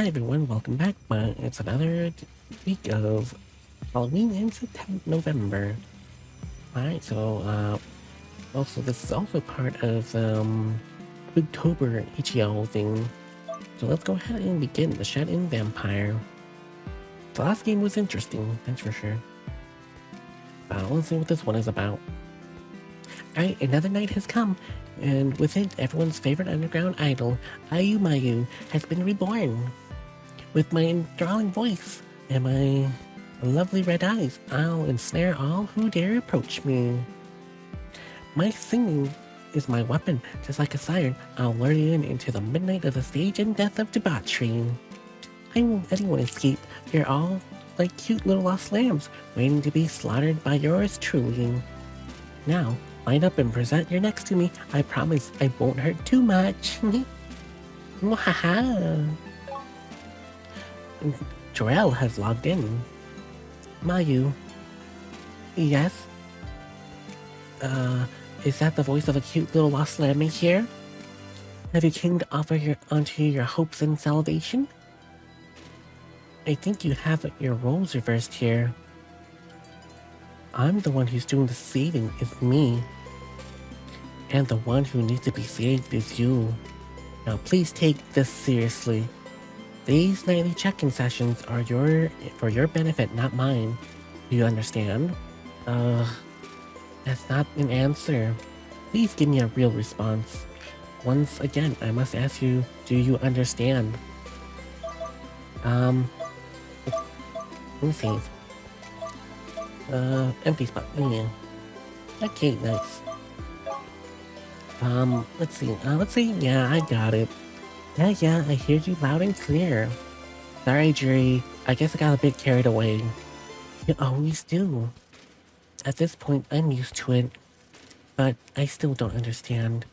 Hi everyone, welcome back. It's another week of Halloween in November. Alright, so also this is also part of Bigtober Ichigo thing. So let's go ahead and begin the Shut-In Vampire. The last game was interesting, that's for sure. Let's see what this one is about. Alright, another night has come, and with it, everyone's favorite underground idol, Mayu, has been reborn. With my enthralling voice and my lovely red eyes, I'll ensnare all who dare approach me. My singing is my weapon, just like a siren. I'll lure you into the midnight of the stage and death of debauchery. I won't let anyone escape. You're all like cute little lost lambs, waiting to be slaughtered by yours truly. Now, line up and present your necks to me. I promise I won't hurt too much. Mwahaha. Jorel has logged in. Mayu. Yes? Is that the voice of a cute little lost lamb here? Have you came to offer onto your hopes and salvation? I think you have your roles reversed here. I'm the one who's doing the saving, is me. And the one who needs to be saved is you. Now please take this seriously. These nightly check-in sessions are for your benefit, not mine. Do you understand? That's not an answer. Please give me a real response. Once again, I must ask you, do you understand? Let me save. Empty spot. Yeah. Okay, nice. Let's see. Yeah, I got it. Yeah, I hear you loud and clear. Sorry, Jury. I guess I got a bit carried away. You always do. At this point, I'm used to it. But I still don't understand.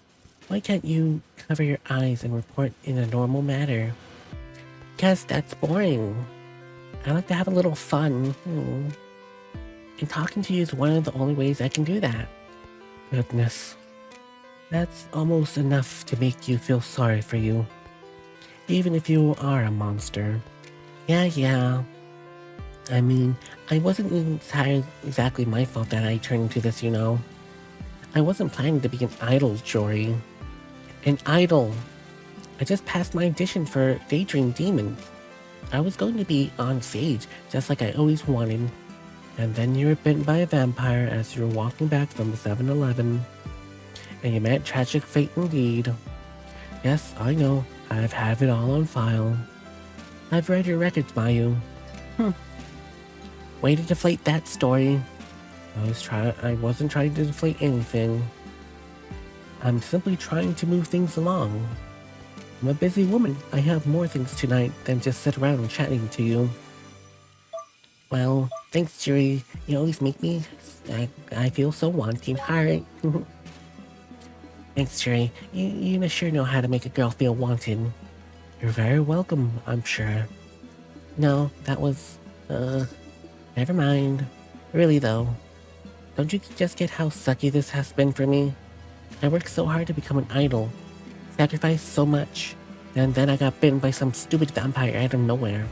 Why can't you cover your eyes and report in a normal manner? Because that's boring. I like to have a little fun. And talking to you is one of the only ways I can do that. Goodness. That's almost enough to make you feel sorry for you. Even if you are a monster. Yeah. I mean, I wasn't exactly my fault that I turned into this, you know. I wasn't planning to be an idol, Jory. An idol. I just passed my audition for Daydream Demons. I was going to be on stage, just like I always wanted. And then you were bitten by a vampire as you were walking back from the 7-Eleven. And you met tragic fate indeed. Yes, I know. I've had it all on file. I've read your records, Mayu. Way to deflate that story. I wasn't trying to deflate anything. I'm simply trying to move things along. I'm a busy woman. I have more things tonight than just sit around chatting to you. Well, thanks, Jury. You always make me... I feel so wanting. Heart. Thanks, Jury. You sure know how to make a girl feel wanted. You're very welcome, I'm sure. No, that was... Never mind. Really, though. Don't you just get how sucky this has been for me? I worked so hard to become an idol. Sacrificed so much. And then I got bitten by some stupid vampire out of nowhere.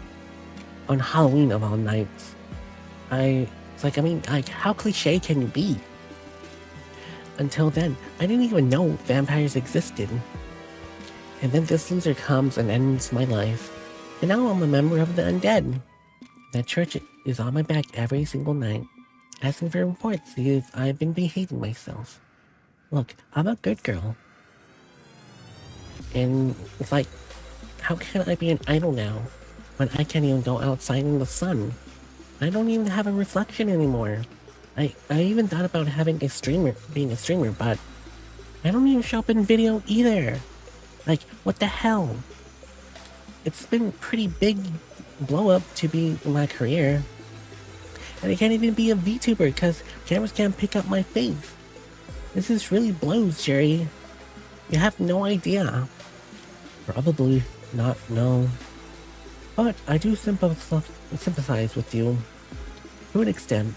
On Halloween of all nights. How cliche can you be? Until then, I didn't even know vampires existed. And then this loser comes and ends my life. And now I'm a member of the undead. That church is on my back every single night, asking for reports if I've been behaving myself. Look, I'm a good girl. And it's like, how can I be an idol now, when I can't even go outside in the sun? I don't even have a reflection anymore. I even thought about being a streamer, but I don't even show up in video either. Like, what the hell? It's been a pretty big blow up to be in my career. And I can't even be a VTuber because cameras can't pick up my face. This is really blows, Jerry. You have no idea. Probably not, no. But I do sympathize with you. To an extent.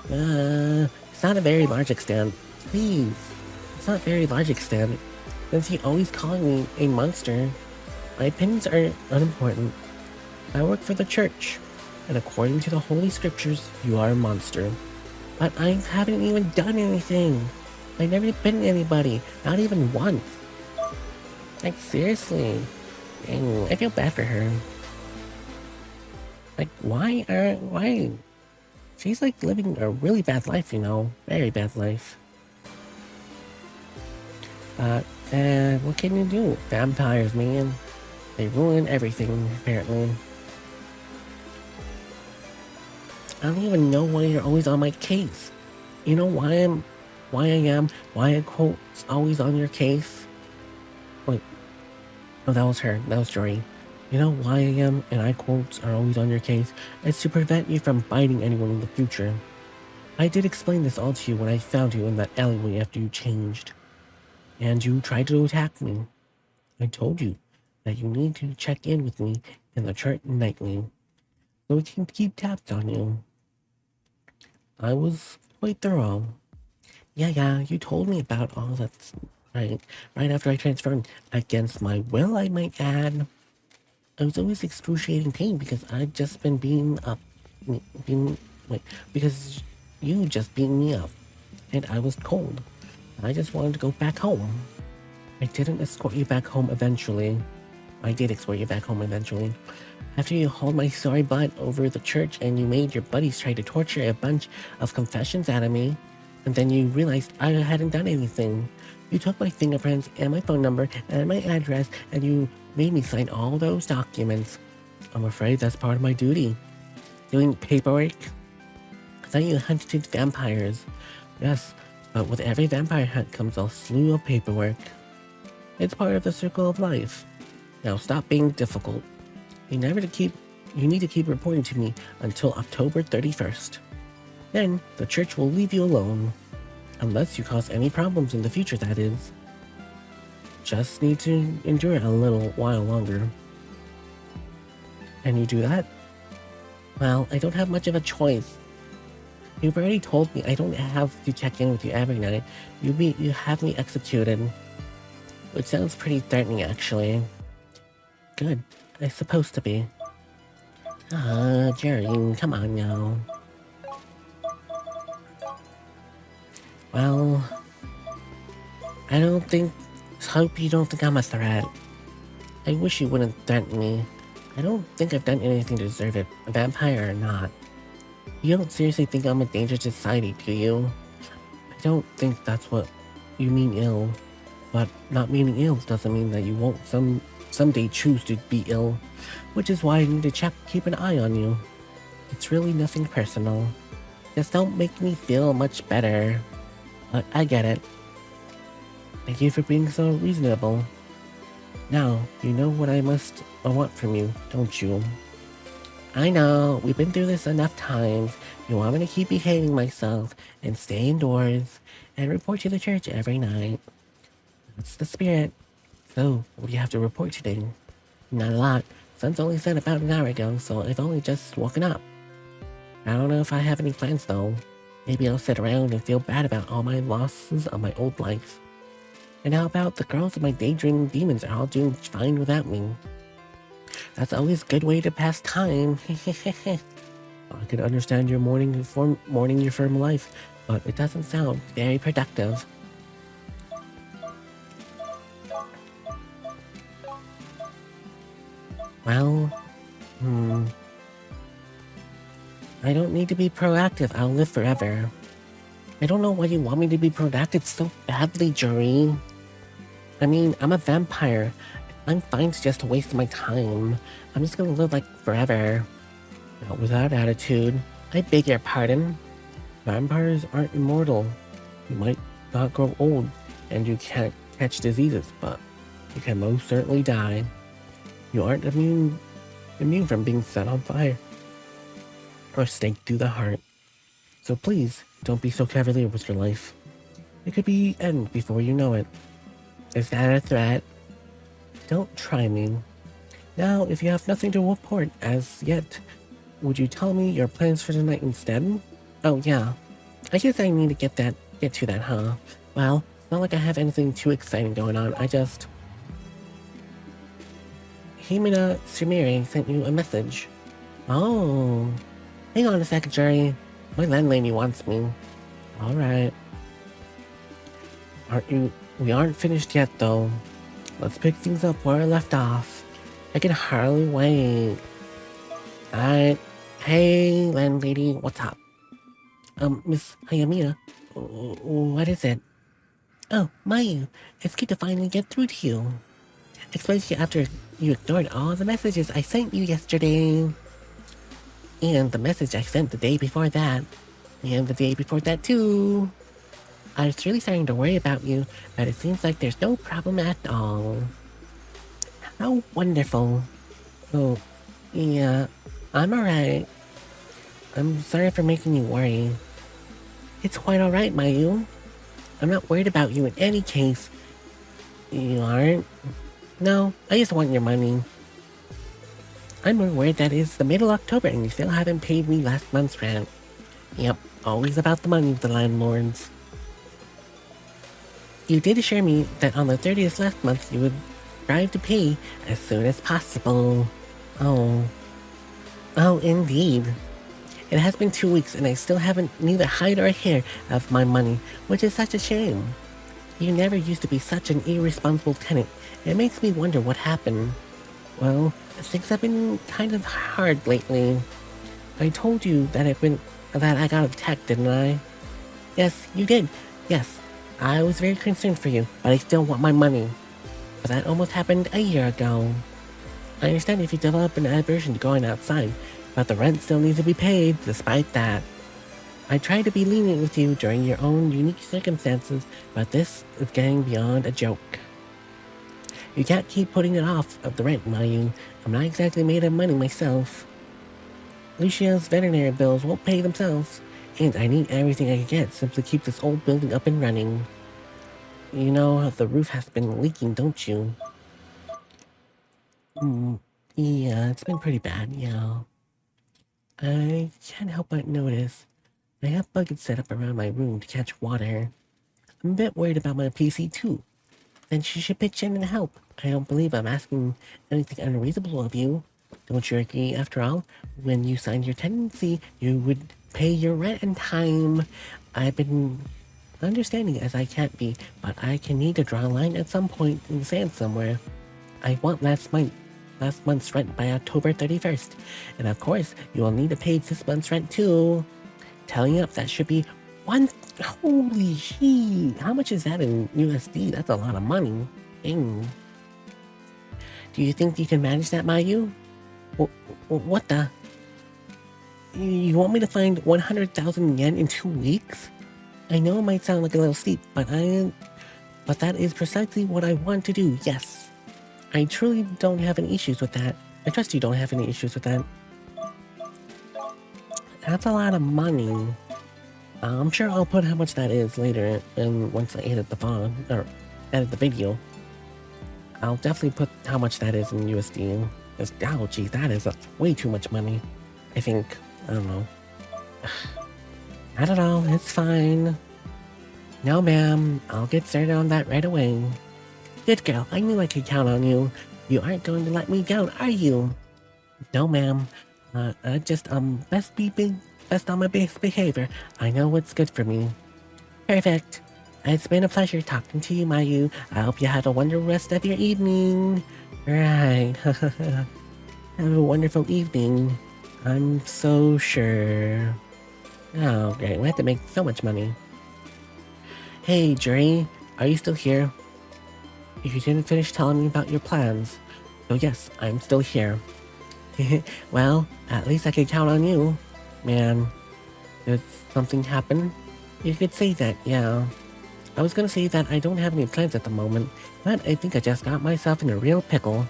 It's not a very large extent. Please. It's not a very large extent. Since you're always calling me a monster. My opinions are unimportant. I work for the church, and according to the holy scriptures, you are a monster. But I haven't even done anything. I've never bitten anybody, not even once. Like, seriously. Dang, I feel bad for her. Like, why? She's like living a really bad life, you know? Very bad life. And what can you do? Vampires, man. They ruin everything, apparently. I don't even know why you're always on my case. You know why a quote's always on your case? Wait, oh, that was her. That was Jory. You know why I am and I quotes are always on your case? It's to prevent you from biting anyone in the future. I did explain this all to you when I found you in that alleyway after you changed. And you tried to attack me. I told you that you need to check in with me in the chart nightly, so we can keep tabs on you. I was quite thorough. Yeah, you told me about all that, right after I transferred, against my will, I might add. I was always excruciating pain because I've just been because you just beating me up, and I was cold. I just wanted to go back home. I didn't escort you back home eventually. I did escort you back home eventually. After you hauled my sorry butt over the church and you made your buddies try to torture a bunch of confessions out of me, and then you realized I hadn't done anything. You took my fingerprints and my phone number and my address and you made me sign all those documents. I'm afraid that's part of my duty. Doing paperwork? I thought you hunted vampires. Yes, but with every vampire hunt comes a slew of paperwork. It's part of the circle of life. Now stop being difficult. You need to keep reporting to me until October 31st. Then the church will leave you alone. Unless you cause any problems in the future, that is. Just need to endure a little while longer. Can you do that? Well, I don't have much of a choice. You've already told me I don't have to check in with you every night. You have me executed. Which sounds pretty threatening, actually. Good. It's supposed to be. Jerry, come on now. Well, hope you don't think I'm a threat. I wish you wouldn't threaten me. I don't think I've done anything to deserve it, a vampire or not. You don't seriously think I'm a danger to society, do you? I don't think that's what you mean ill. But not meaning ill doesn't mean that you won't someday choose to be ill, which is why I need to keep an eye on you. It's really nothing personal. Just don't make me feel much better. But I get it. Thank you for being so reasonable. Now, you know what I want from you, don't you? I know, we've been through this enough times. You want me to keep behaving myself and stay indoors and report to the church every night. That's the spirit. So, what do you have to report today? Not a lot. Sun's only set about an hour ago, so I've only just woken up. I don't know if I have any plans though. Maybe I'll sit around and feel bad about all my losses of my old life. And how about the girls and my daydreaming demons are all doing fine without me? That's always a good way to pass time. I can understand your mourning your firm life, but it doesn't sound very productive. Well, I don't need to be proactive. I'll live forever. I don't know why you want me to be proactive so badly, Jory. I mean, I'm a vampire. I'm fine to just waste my time. I'm just gonna live like forever. Not with that attitude. I beg your pardon. Vampires aren't immortal. You might not grow old, and you can't catch diseases, but you can most certainly die. You aren't immune from being set on fire or staked through the heart. So please, don't be so cavalier with your life. It could be end before you know it. Is that a threat? Don't try me. Now, if you have nothing to report as yet, would you tell me your plans for tonight instead? Oh yeah, I guess I need to get to that, huh? Well, it's not like I have anything too exciting going on. I just... Himina Sumire sent you a message. Oh, hang on a second, Jerry. My landlady wants me. Alright. We aren't finished yet, though. Let's pick things up where I left off. I can hardly wait. Alright. Hey, landlady, what's up? Miss Hayamiya, what is it? Oh, Mayu, it's good to finally get through to you. Especially after you ignored all the messages I sent you yesterday. And the message I sent the day before that. And the day before that too. I was really starting to worry about you, but it seems like there's no problem at all. How wonderful. Oh, yeah, I'm alright. I'm sorry for making you worry. It's quite alright, Mayu. I'm not worried about you in any case. You aren't? No, I just want your money. I'm aware that it's the middle of October and you still haven't paid me last month's rent. Yep, always about the money of the landlords. You did assure me that on the 30th last month you would strive to pay as soon as possible. Oh, indeed. It has been 2 weeks and I still haven't neither hide or hair of my money, which is such a shame. You never used to be such an irresponsible tenant. It makes me wonder what happened. Well, things have been kind of hard lately. I told you that I got attacked, didn't I? Yes, you did. Yes, I was very concerned for you, but I still want my money. But that almost happened a year ago. I understand if you develop an aversion to going outside, but the rent still needs to be paid despite that. I tried to be lenient with you during your own unique circumstances, but this is getting beyond a joke. You can't keep putting it off of the rent, Mayu. I'm not exactly made of money myself. Lucia's veterinary bills won't pay themselves, and I need everything I can get simply to keep this old building up and running. You know, the roof has been leaking, don't you? Yeah, it's been pretty bad, yeah. I can't help but notice I have buckets set up around my room to catch water. I'm a bit worried about my PC too. Then she should pitch in and help. I don't believe I'm asking anything unreasonable of you. Don't you agree, after all? When you signed your tenancy, you would pay your rent in time. I've been understanding as I can't be, but I can need to draw a line at some point in the sand somewhere. I want last month's rent by October 31st. And of course, you will need to pay this month's rent too. Telling up, that should be one. Holy shit. How much is that in USD? That's a lot of money. Dang. Do you think you can manage that, Mayu? What the? You want me to find 100,000 yen in 2 weeks? I know it might sound like a little steep, but that is precisely what I want to do, yes. I truly don't have any issues with that. I trust you don't have any issues with that. That's a lot of money. I'm sure I'll put how much that is later, and once I edit the VOD, or edit the video. I'll definitely put how much that is in USD. Oh geez, that is way too much money. I think. I don't know. I don't know, it's fine. No ma'am, I'll get started on that right away. Good girl, I knew I could count on you. You aren't going to let me down, are you? No ma'am. Just best on my best behavior. I know what's good for me. Perfect. It's been a pleasure talking to you, Mayu. I hope you have a wonderful rest of your evening. Right. Have a wonderful evening. I'm so sure. Oh, great. We have to make so much money. Hey, Jerry. Are you still here? You didn't finish telling me about your plans. So yes, I'm still here. Well, at least I can count on you. Man, did something happen? You could say that, yeah. I was gonna say that I don't have any plans at the moment, but I think I just got myself in a real pickle.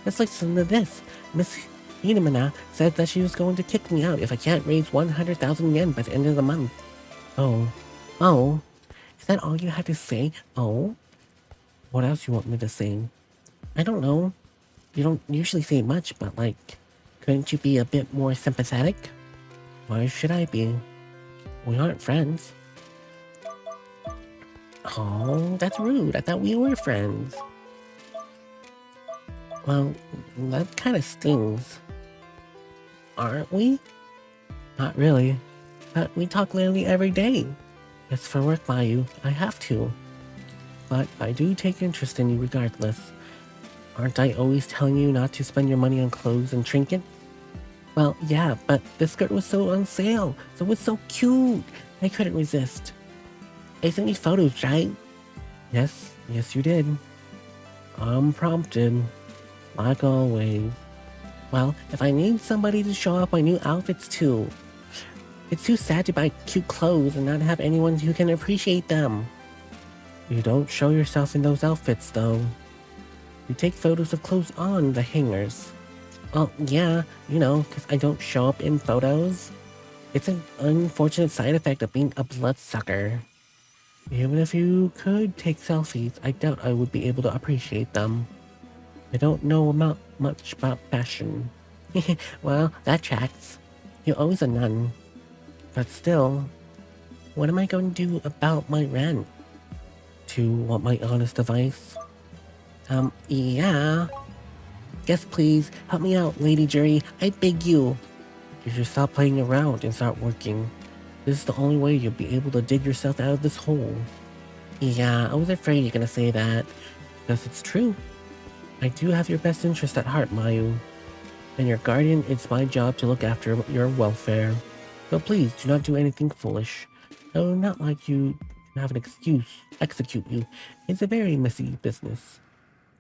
Let's listen to this. Miss Hinamana said that she was going to kick me out if I can't raise 100,000 yen by the end of the month. Oh, is that all you had to say? Oh? What else you want me to say? I don't know. You don't usually say much, but like, couldn't you be a bit more sympathetic? Why should I be? We aren't friends. Oh, that's rude. I thought we were friends. Well, that kind of stings. Aren't we? Not really. But we talk literally every day. It's for work, Mayu. I have to. But I do take interest in you regardless. Aren't I always telling you not to spend your money on clothes and trinkets? Well, yeah, but this skirt was so on sale, so it was so cute. I couldn't resist. I sent you photos, right? Yes, you did. Unprompted, like always. Well, if I need somebody to show off my new outfits too. It's too sad to buy cute clothes and not have anyone who can appreciate them. You don't show yourself in those outfits, though. You take photos of clothes on the hangers. Well, yeah, because I don't show up in photos. It's an unfortunate side effect of being a bloodsucker. Even if you could take selfies, I doubt I would be able to appreciate them. I don't know much about fashion. Well, that tracks. You're always a nun. But still, what am I going to do about my rent? To want my honest advice? Yeah. Yes, please, help me out, Lady Jury. I beg you. You should stop playing around and start working. This is the only way you'll be able to dig yourself out of this hole. Yeah, I was afraid you're gonna say that. Because it's true. I do have your best interest at heart, Mayu. And your guardian, it's my job to look after your welfare. So please, do not do anything foolish. I would not like you to have an excuse execute you. It's a very messy business.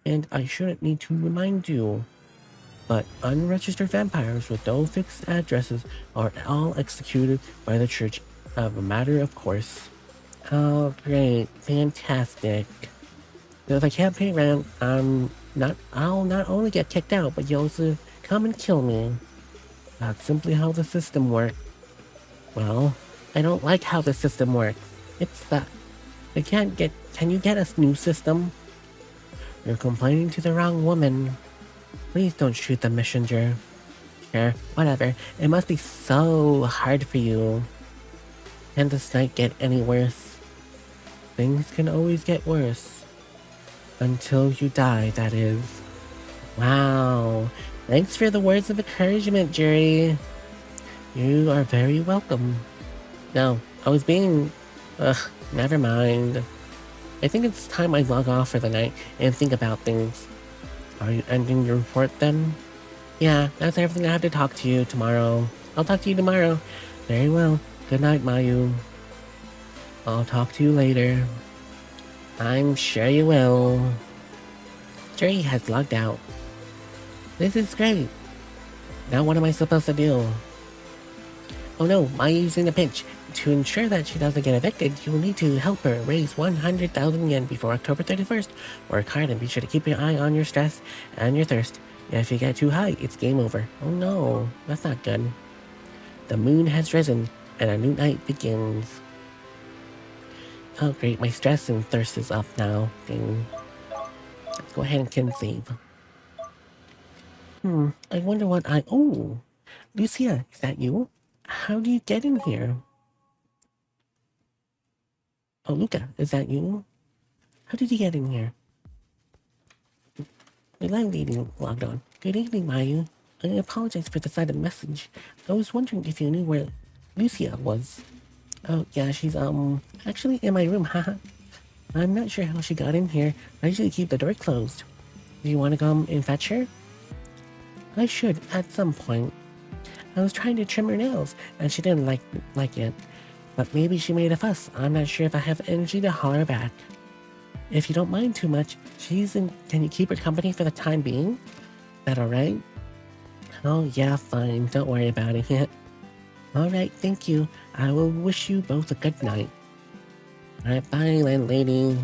And I shouldn't need to remind you. But unregistered vampires with no fixed addresses are all executed by the church as a matter of course. Oh, great. Fantastic. So if I can't pay rent, I'll not only get kicked out, but you'll also come and kill me. That's simply how the system works. Well, I don't like how the system works. It's that can you get a new system? You're complaining to the wrong woman. Please don't shoot the messenger. Sure, whatever. It must be so hard for you. Can this night get any worse? Things can always get worse. Until you die, that is. Wow. Thanks for the words of encouragement, Jerry. You are very welcome. No, I was being... never mind. I think it's time I log off for the night and think about things. Are you ending your report then? Yeah, that's everything I have to talk to you tomorrow. I'll talk to you tomorrow. Very well. Good night, Mayu. I'll talk to you later. I'm sure you will. Jerry has logged out. This is great. Now what am I supposed to do? Oh no, Mayu's in a pinch. To ensure that she doesn't get evicted, you'll need to help her raise 100,000 yen before October 31st. Work hard and be sure to keep your eye on your stress and your thirst. If you get too high, it's game over. Oh no, that's not good. The moon has risen, and a new night begins. Oh great, my stress and thirst is up now. Ding. Let's go ahead and conceive. I wonder what Oh! Lucia, is that you? How do you get in here? Oh, Luca, is that you? How did you get in here? The landlady logged on. Good evening, Mayu. I apologize for the sudden message. I was wondering if you knew where Lucia was. Oh, yeah, she's, actually in my room, haha. I'm not sure how she got in here. I usually keep the door closed. Do you want to come and fetch her? I should, at some point. I was trying to trim her nails, and she didn't like it. But maybe she made a fuss. I'm not sure if I have energy to holler back. If you don't mind too much, can you keep her company for the time being? Is that alright? Oh yeah, fine. Don't worry about it yet. Alright, thank you. I will wish you both a good night. Alright, bye, landlady.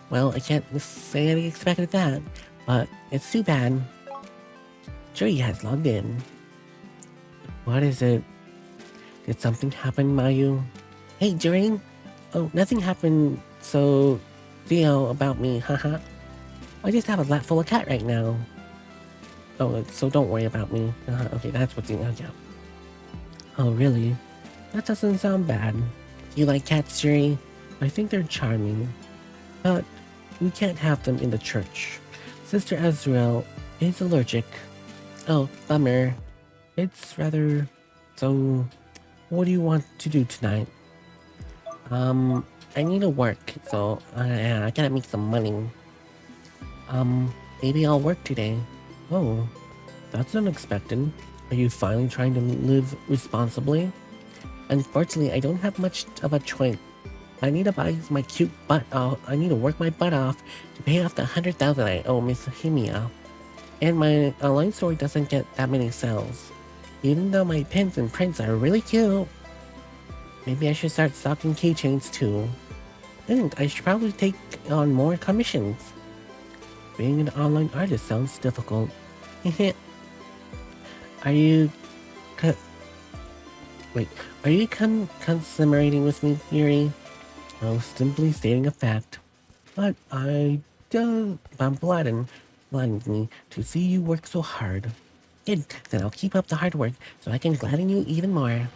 Well, I can't say I expected that, but it's too bad. Jury has logged in. What is it? Did something happen, Mayu? Hey, Jury. Oh, nothing happened, so... about me, haha. I just have a lap full of cat right now. Oh, so don't worry about me. Okay, that's what's in yeah. Oh, really? That doesn't sound bad. You like cats, Jury? I think they're charming. But we can't have them in the church. Sister Azrael is allergic. Oh, bummer. It's rather... So, what do you want to do tonight? I need to work, so I gotta make some money. Maybe I'll work today. Oh, that's unexpected. Are you finally trying to live responsibly? Unfortunately, I don't have much of a choice. I need to buy my cute butt off. I need to work my butt off to pay off the 100,000 I owe Miss Himia. And my online store doesn't get that many sales. Even though my pins and prints are really cute. Maybe I should start stocking keychains too. And I should probably take on more commissions. Being an online artist sounds difficult. Are you... Are you commiserating with me, Yuri? I was simply stating a fact. But I'm gladdened me to see you work so hard. Good, then I'll keep up the hard work so I can gladden you even more.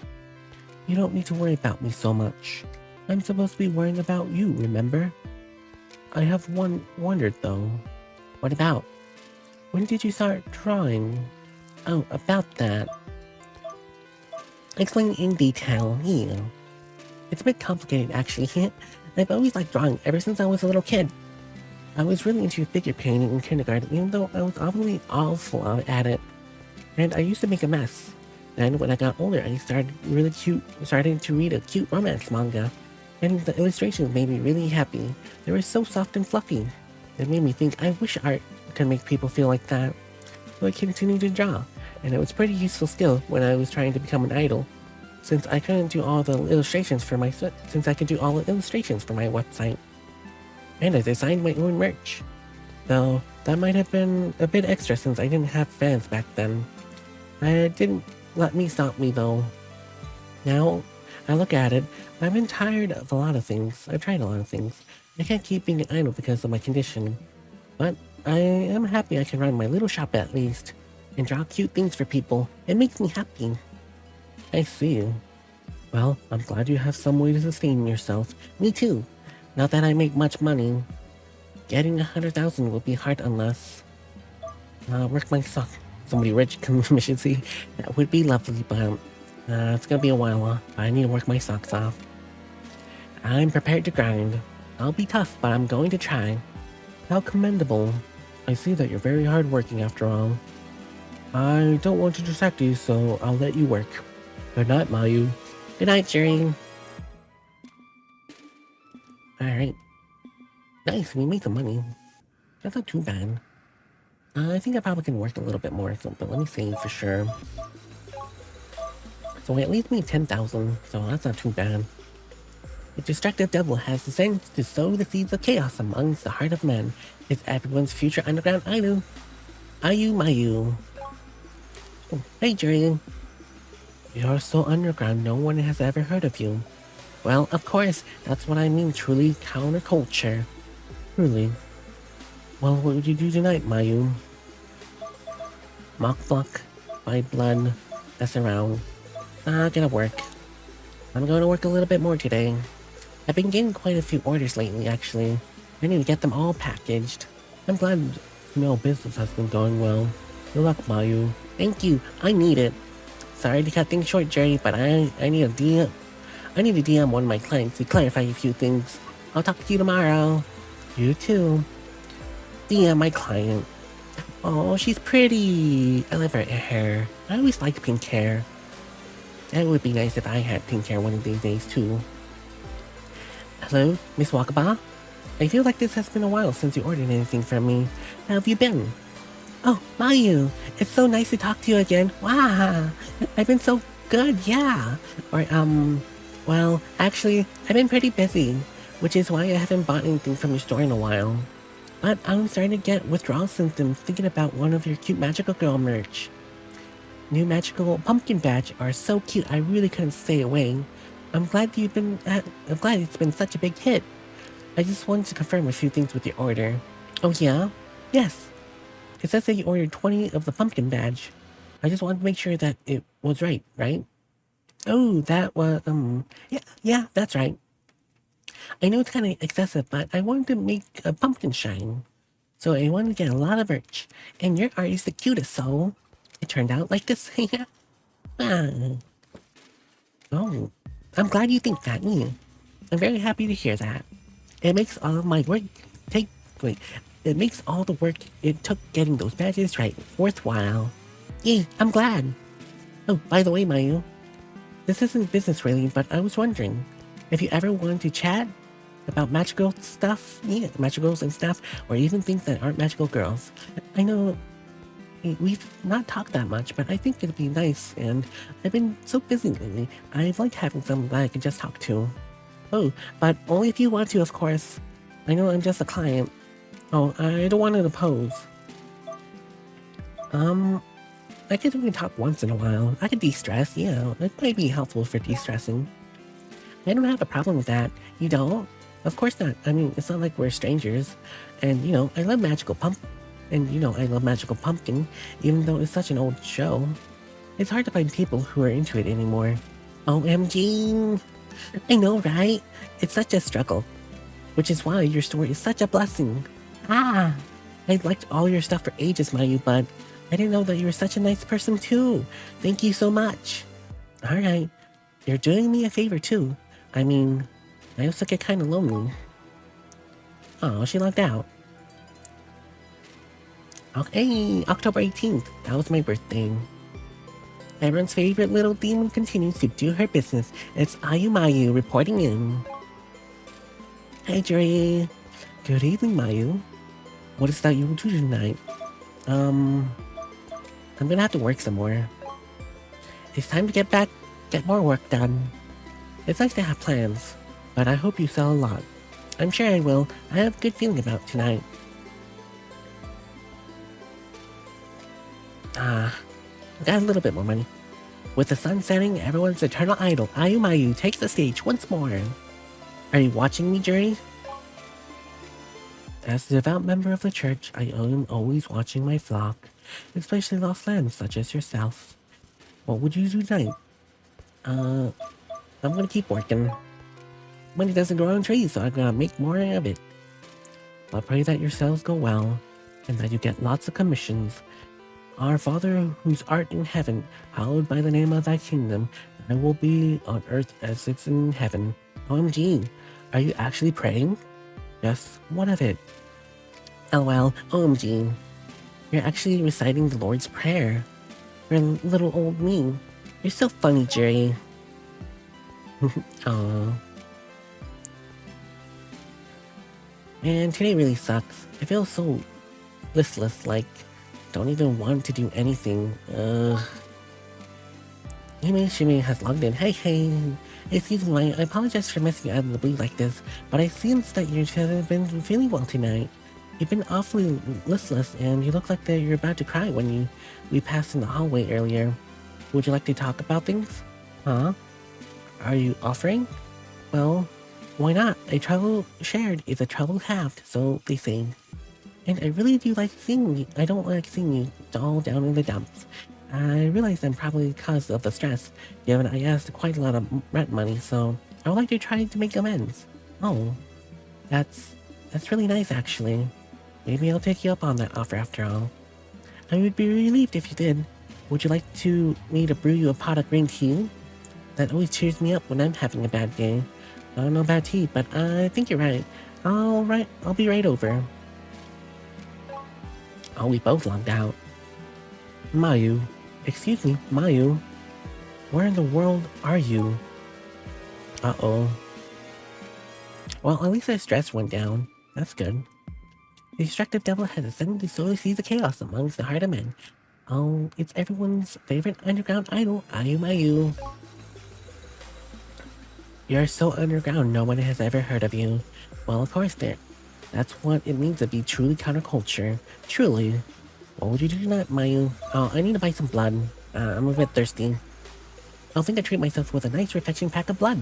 You don't need to worry about me so much. I'm supposed to be worrying about you, remember? I have wondered though. What about? When did you start drawing? Oh, about that. Explain in detail, yeah. It's a bit complicated actually. I've always liked drawing ever since I was a little kid. I was really into figure painting in kindergarten, even though I was obviously awful at it. And I used to make a mess. Then when I got older, I started to read a cute romance manga. And the illustrations made me really happy. They were so soft and fluffy. It made me think I wish art could make people feel like that. So I continued to draw, and it was a pretty useful skill when I was trying to become an idol. Since I couldn't do all the illustrations for my website. And I designed my own merch. Though that might have been a bit extra since I didn't have fans back then. It didn't let me stop me though. Now I look at it, I've been tired of a lot of things. I've tried a lot of things. I can't keep being an idol because of my condition. But I am happy I can run my little shop at least. And draw cute things for people. It makes me happy. I see. Well, I'm glad you have some way to sustain yourself. Me too. Not that I make much money. Getting 100,000 will be hard unless... work my sock. Somebody rich commission see. That would be lovely, but... it's gonna be a while, I need to work my socks off. I'm prepared to grind. I'll be tough, but I'm going to try. How commendable. I see that you're very hardworking after all. I don't want to distract you, so I'll let you work. Good night, Mayu. Good night, Jerry. Alright. Nice, we made some money. That's not too bad. I think I probably can work a little bit more, but let me see for sure. So we at least made 10,000, so that's not too bad. The destructive devil has the sense to sow the seeds of chaos amongst the heart of men. It's everyone's future underground idol. Ayu Mayu. Oh, hey, Jerry. You're so underground, no one has ever heard of you. Well, of course, that's what I mean, truly counterculture. Truly. Well, what would you do tonight, Mayu? Mock block, by blood, mess around. Gonna work. I'm going to work a little bit more today. I've been getting quite a few orders lately, actually. I need to get them all packaged. I'm glad business has been going well. Good luck, Mayu. Thank you, I need it. Sorry to cut things short, Jerry, but I need a DM. I need to DM one of my clients to clarify a few things. I'll talk to you tomorrow. You too. DM my client. Oh, she's pretty. I love her hair. I always liked pink hair. It would be nice if I had pink hair one of these days too. Hello, Miss Wakaba? I feel like this has been a while since you ordered anything from me. How have you been? Oh, Mayu, it's so nice to talk to you again. Wow, I've been so good, yeah. Well, actually, I've been pretty busy, which is why I haven't bought anything from your store in a while. But I'm starting to get withdrawal symptoms thinking about one of your cute magical girl merch. New magical pumpkin badge are so cute I really couldn't stay away. I'm glad it's been such a big hit. I just wanted to confirm a few things with your order. Oh yeah? Yes. It says that you ordered 20 of the pumpkin badge. I just wanted to make sure that it was right? Oh, that was, yeah, that's right. I know it's kind of excessive, but I wanted to make a pumpkin shine. So I wanted to get a lot of merch, and your art is the cutest, so it turned out like this. Ah. Oh, I'm glad you think that. I'm very happy to hear that. It makes all of my work take wait. It makes all the work it took getting those badges right worthwhile. Yay, I'm glad. Oh, by the way, Mayu, this isn't business really, but I was wondering if you ever wanted to chat about magical stuff, magicals and stuff, or even things that aren't magical girls. I know we've not talked that much, but I think it'd be nice, and I've been so busy lately. I've liked having someone that I can just talk to. Oh, but only if you want to, of course. I know I'm just a client. Oh, I don't want to oppose. I could only talk once in a while. I could de-stress, yeah. It might be helpful for de-stressing. I don't have a problem with that. You don't? Of course not. I mean, it's not like we're strangers. And, I love Magical Pumpkin. And, I love Magical Pumpkin, even though it's such an old show. It's hard to find people who are into it anymore. OMG! I know, right? It's such a struggle. Which is why your story is such a blessing. Ah! I've liked all your stuff for ages, Mayu, but I didn't know that you were such a nice person too. Thank you so much. Alright. You're doing me a favor too. I mean, I also get kind of lonely. Oh, she logged out. Okay, October 18th. That was my birthday. Everyone's favorite little demon continues to do her business. It's Mayu reporting in. Hey, Jerry. Good evening, Mayu. What is that you will do tonight? I'm gonna have to work some more. It's time to get more work done. It's nice to have plans, but I hope you sell a lot. I'm sure I will. I have a good feeling about tonight. Got a little bit more money. With the sun setting, everyone's eternal idol, Mayu, takes the stage once more. Are you watching me, Jerry? As a devout member of the church, I am always watching my flock, especially lost lambs such as yourself. What would you do tonight? I'm gonna keep working. Money doesn't grow on trees, so I'm gonna make more of it. I pray that your sales go well, and that you get lots of commissions. Our Father, whose art in heaven, hallowed by the name of thy kingdom, thy will be on earth as it's in heaven. OMG, are you actually praying? Yes, what of it? LOL, OMG. You're actually reciting the Lord's Prayer. You're little old me. You're so funny, Jerry. Aww. Man, today really sucks. I feel so listless, like, don't even want to do anything. Shimmy has logged in. Hey. Excuse me, I apologize for messing you out of the blue like this, but I sense that you haven't been feeling well tonight. You've been awfully listless, and you look like that you're about to cry when we passed in the hallway earlier. Would you like to talk about things? Huh? Are you offering? Well, why not? A trouble shared is a trouble halved, so they say. And I really do like seeing you. I don't like seeing you all down in the dumps. I realize I'm probably because of the stress, given I asked quite a lot of rent money, so I would like to try to make amends. Oh, that's really nice actually. Maybe I'll take you up on that offer after all. I would be relieved if you did. Would you like me to brew you a pot of green tea? That always cheers me up when I'm having a bad day. I don't know about tea, but I think you're right. I'll be right over. Oh, we both logged out. Mayu. Excuse me, Mayu. Where in the world are you? Uh-oh. Well, at least our stress went down. That's good. The destructive devil has ascended to sow seeds of chaos amongst the heart of men. Oh, it's everyone's favorite underground idol, Mayu. You're so underground no one has ever heard of you. Well, of course, that's what it means to be truly counterculture. Truly. What would you do tonight, Mayu? Oh, I need to buy some blood. I'm a bit thirsty. I think I treat myself with a nice refreshing pack of blood.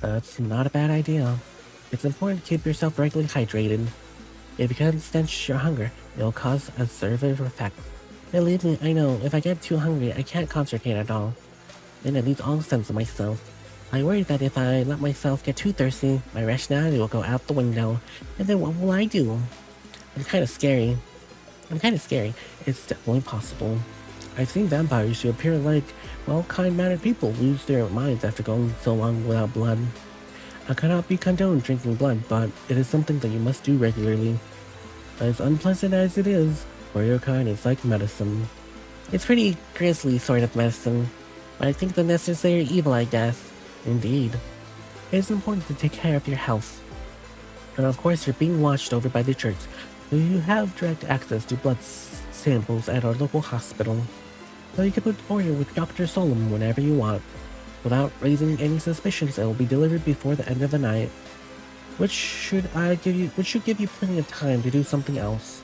That's not a bad idea. It's important to keep yourself regularly hydrated. If you can't stench your hunger, it will cause a severe effect. Believe me, I know, if I get too hungry, I can't concentrate at all. Then I lose all sense of myself. I worry that if I let myself get too thirsty, my rationality will go out the window, and then what will I do? I'm kind of scary. I'm kind of scary. It's definitely possible. I've seen vampires who appear like, well, kind-mannered people lose their minds after going so long without blood. I cannot be condoned drinking blood, but it is something that you must do regularly. As unpleasant as it is, for your kind, it's like medicine. It's pretty grisly sort of medicine, but I think the necessary evil, I guess. Indeed. It is important to take care of your health. And of course, you're being watched over by the church, so you have direct access to blood samples at our local hospital. So you can put order with Dr. Solom whenever you want. Without raising any suspicions, it will be delivered before the end of the night. Which should give you plenty of time to do something else.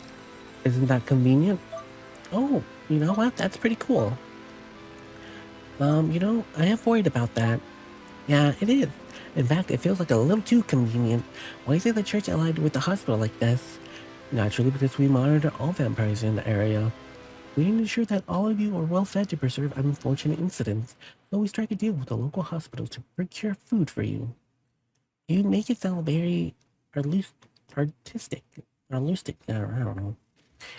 Isn't that convenient? Oh, you know what? That's pretty cool. I have worried about that. Yeah, it is. In fact, it feels like a little too convenient. Why is it the church allied with the hospital like this? Naturally, because we monitor all vampires in the area. We ensure that all of you are well fed to preserve unfortunate incidents, so we strike a deal with the local hospital to procure food for you. You make it sound very artistic. I don't know.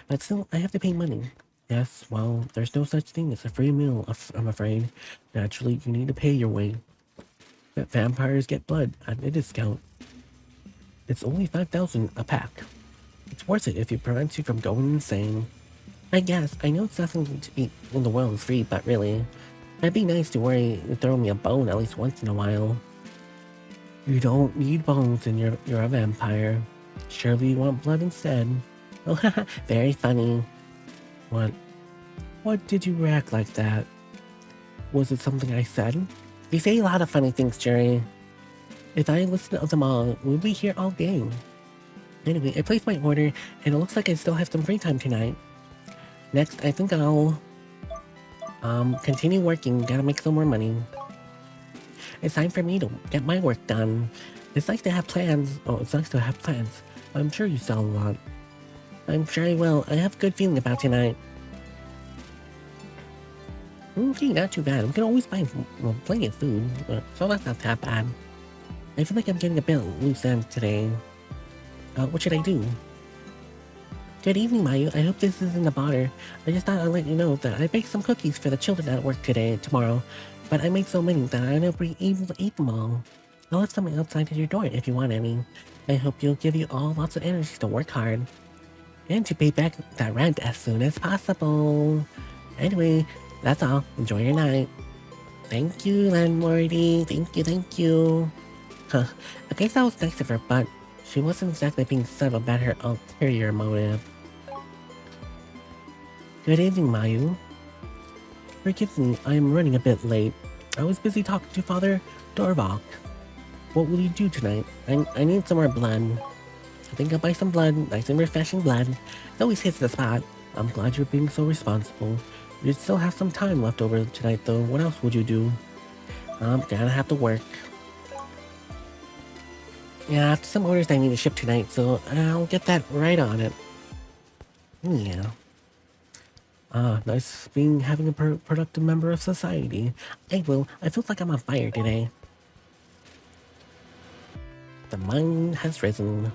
But still, I have to pay money. Yes, well, there's no such thing as a free meal, I'm afraid. Naturally, you need to pay your way. But vampires get blood at a discount. It's only 5,000 a pack. It's worth it if it prevents you from going insane. I guess, I know it's nothing to eat in the world is free, but really, it'd be nice to throw me a bone at least once in a while. You don't need bones and you're a vampire. Surely you want blood instead. Oh, haha, very funny. What did you react like that? Was it something I said? You say a lot of funny things, Jerry. If I listen to them all, we'll be here all day. Anyway, I placed my order, and it looks like I still have some free time tonight. Next, I think I'll continue working. Gotta make some more money. It's time for me to get my work done. It's nice to have plans. Oh, it's nice to have plans. I'm sure you sell a lot. I'm sure I will. I have a good feeling about tonight. Okay, not too bad. We can always buy plenty of food, so that's not that bad. I feel like I'm getting a bit loose end today. What should I do? Good evening, Mayu. I hope this isn't a bother. I just thought I'd let you know that I baked some cookies for the children at work tomorrow, but I made so many that I won't be able to eat them all. I left some outside your door if you want any. I hope you'll give you all lots of energy to work hard. And to pay back that rent as soon as possible. Anyway, that's all. Enjoy your night. Thank you, landlordy. Thank you. Huh. I guess that was nice of her, but she wasn't exactly being subtle about her ulterior motive. Good evening, Mayu. Forgive me, I am running a bit late. I was busy talking to Father Dorvok. What will you do tonight? I need some more blood. I think I'll buy some blood, nice and refreshing blood. It always hits the spot. I'm glad you're being so responsible. You still have some time left over tonight though. What else would you do? I'm gonna have to work. Yeah, I have some orders I need to ship tonight, so I'll get that right on it. Yeah. Nice having a productive member of society. I feel like I'm on fire today. The moon has risen.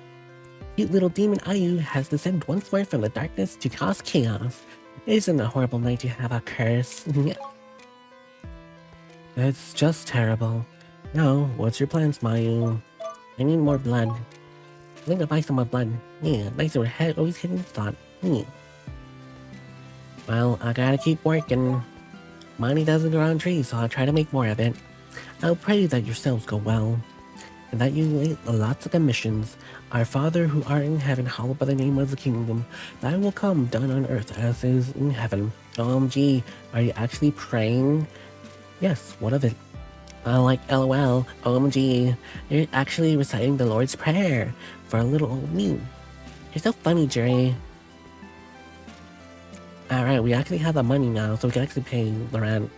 Cute little demon Ayu has descended once more from the darkness to cause chaos. Isn't a horrible night to have a curse? It's just terrible. Now, what's your plans, Mayu? I need more blood. I think I'll buy some more blood. Yeah, nice over head, always hitting the spot. Yeah. Well, I gotta keep working. Money doesn't grow on trees, so I'll try to make more of it. I'll pray that your sales go well, and that you lay lots of commissions. Our Father who art in heaven, hallowed by the name of the kingdom. Thy will come, done on earth as is in heaven. OMG, are you actually praying? Yes, what of it? Like LOL, OMG, you're actually reciting the Lord's Prayer for a little old me. You're so funny, Jerry. Alright, we actually have the money now, so we can actually pay the rent.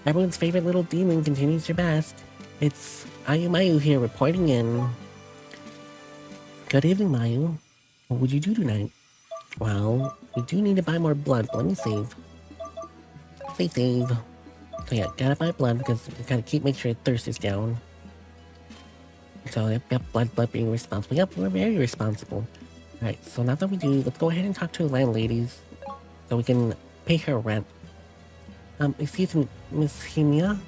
Everyone's favorite little demon continues your best. It's Ayu Mayu here reporting in. Good evening, Mayu. What would you do tonight? Well, we do need to buy more blood. Let me save. Save. So yeah, gotta buy blood because we gotta make sure thirst is down. So yep, blood being responsible. Yep, we're very responsible. Alright, so now that we do, let's go ahead and talk to the landladies so we can pay her rent. Excuse me, Miss Hemia?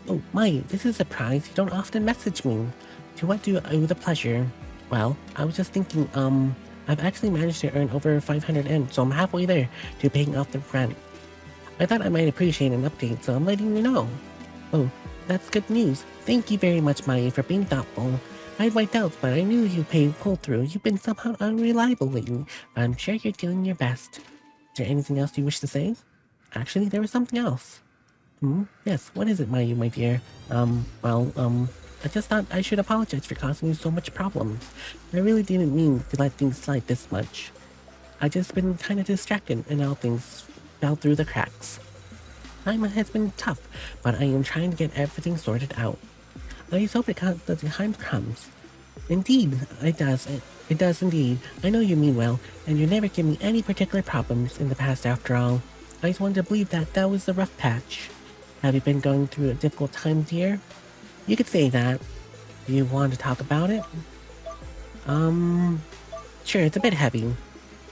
Oh, my, this is a surprise. You don't often message me. To what do I owe the pleasure? Well, I was just thinking, I've actually managed to earn over 500 N, so I'm halfway there to paying off the rent. I thought I might appreciate an update, so I'm letting you know. Oh, that's good news. Thank you very much, Maya, for being thoughtful. I had my doubts, but I knew you'd pull through. You've been somehow unreliable lately, but I'm sure you're doing your best. Is there anything else you wish to say? Actually, there was something else. Yes, what is it, Mayu, my dear? I just thought I should apologize for causing you so much problems. I really didn't mean to let things slide this much. I just been kind of distracted and all things fell through the cracks. Time has been tough, but I am trying to get everything sorted out. I just hope the time comes. Indeed, it does. It does indeed. I know you mean well, and you never give me any particular problems in the past after all. I just wanted to believe that was the rough patch. Have you been going through a difficult time, dear? You could say that. Do you want to talk about it? Sure, it's a bit heavy.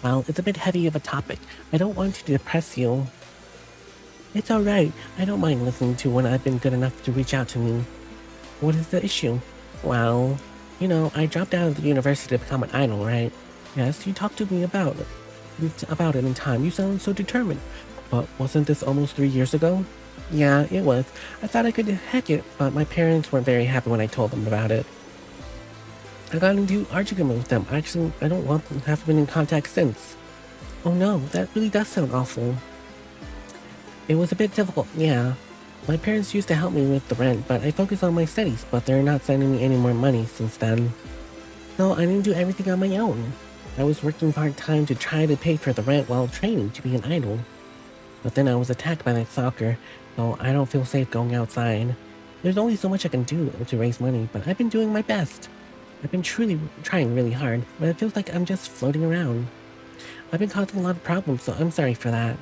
Well, it's a bit heavy of a topic. I don't want to depress you. It's alright. I don't mind listening to when I've been good enough to reach out to me. What is the issue? Well, you know, I dropped out of the university to become an idol, right? Yes, you talked to me about it in time. You sound so determined. But wasn't this almost 3 years ago? Yeah, it was. I thought I could hack it, but my parents weren't very happy when I told them about it. I got into argument with them. Actually, I don't want them to have been in contact since. Oh no, that really does sound awful. It was a bit difficult, yeah. My parents used to help me with the rent, but I focused on my studies, but they're not sending me any more money since then. So I didn't do everything on my own. I was working part-time to try to pay for the rent while training to be an idol. But then I was attacked by that stalker, so I don't feel safe going outside. There's only so much I can do to raise money, but I've been doing my best. I've been truly trying really hard, but it feels like I'm just floating around. I've been causing a lot of problems, so I'm sorry for that.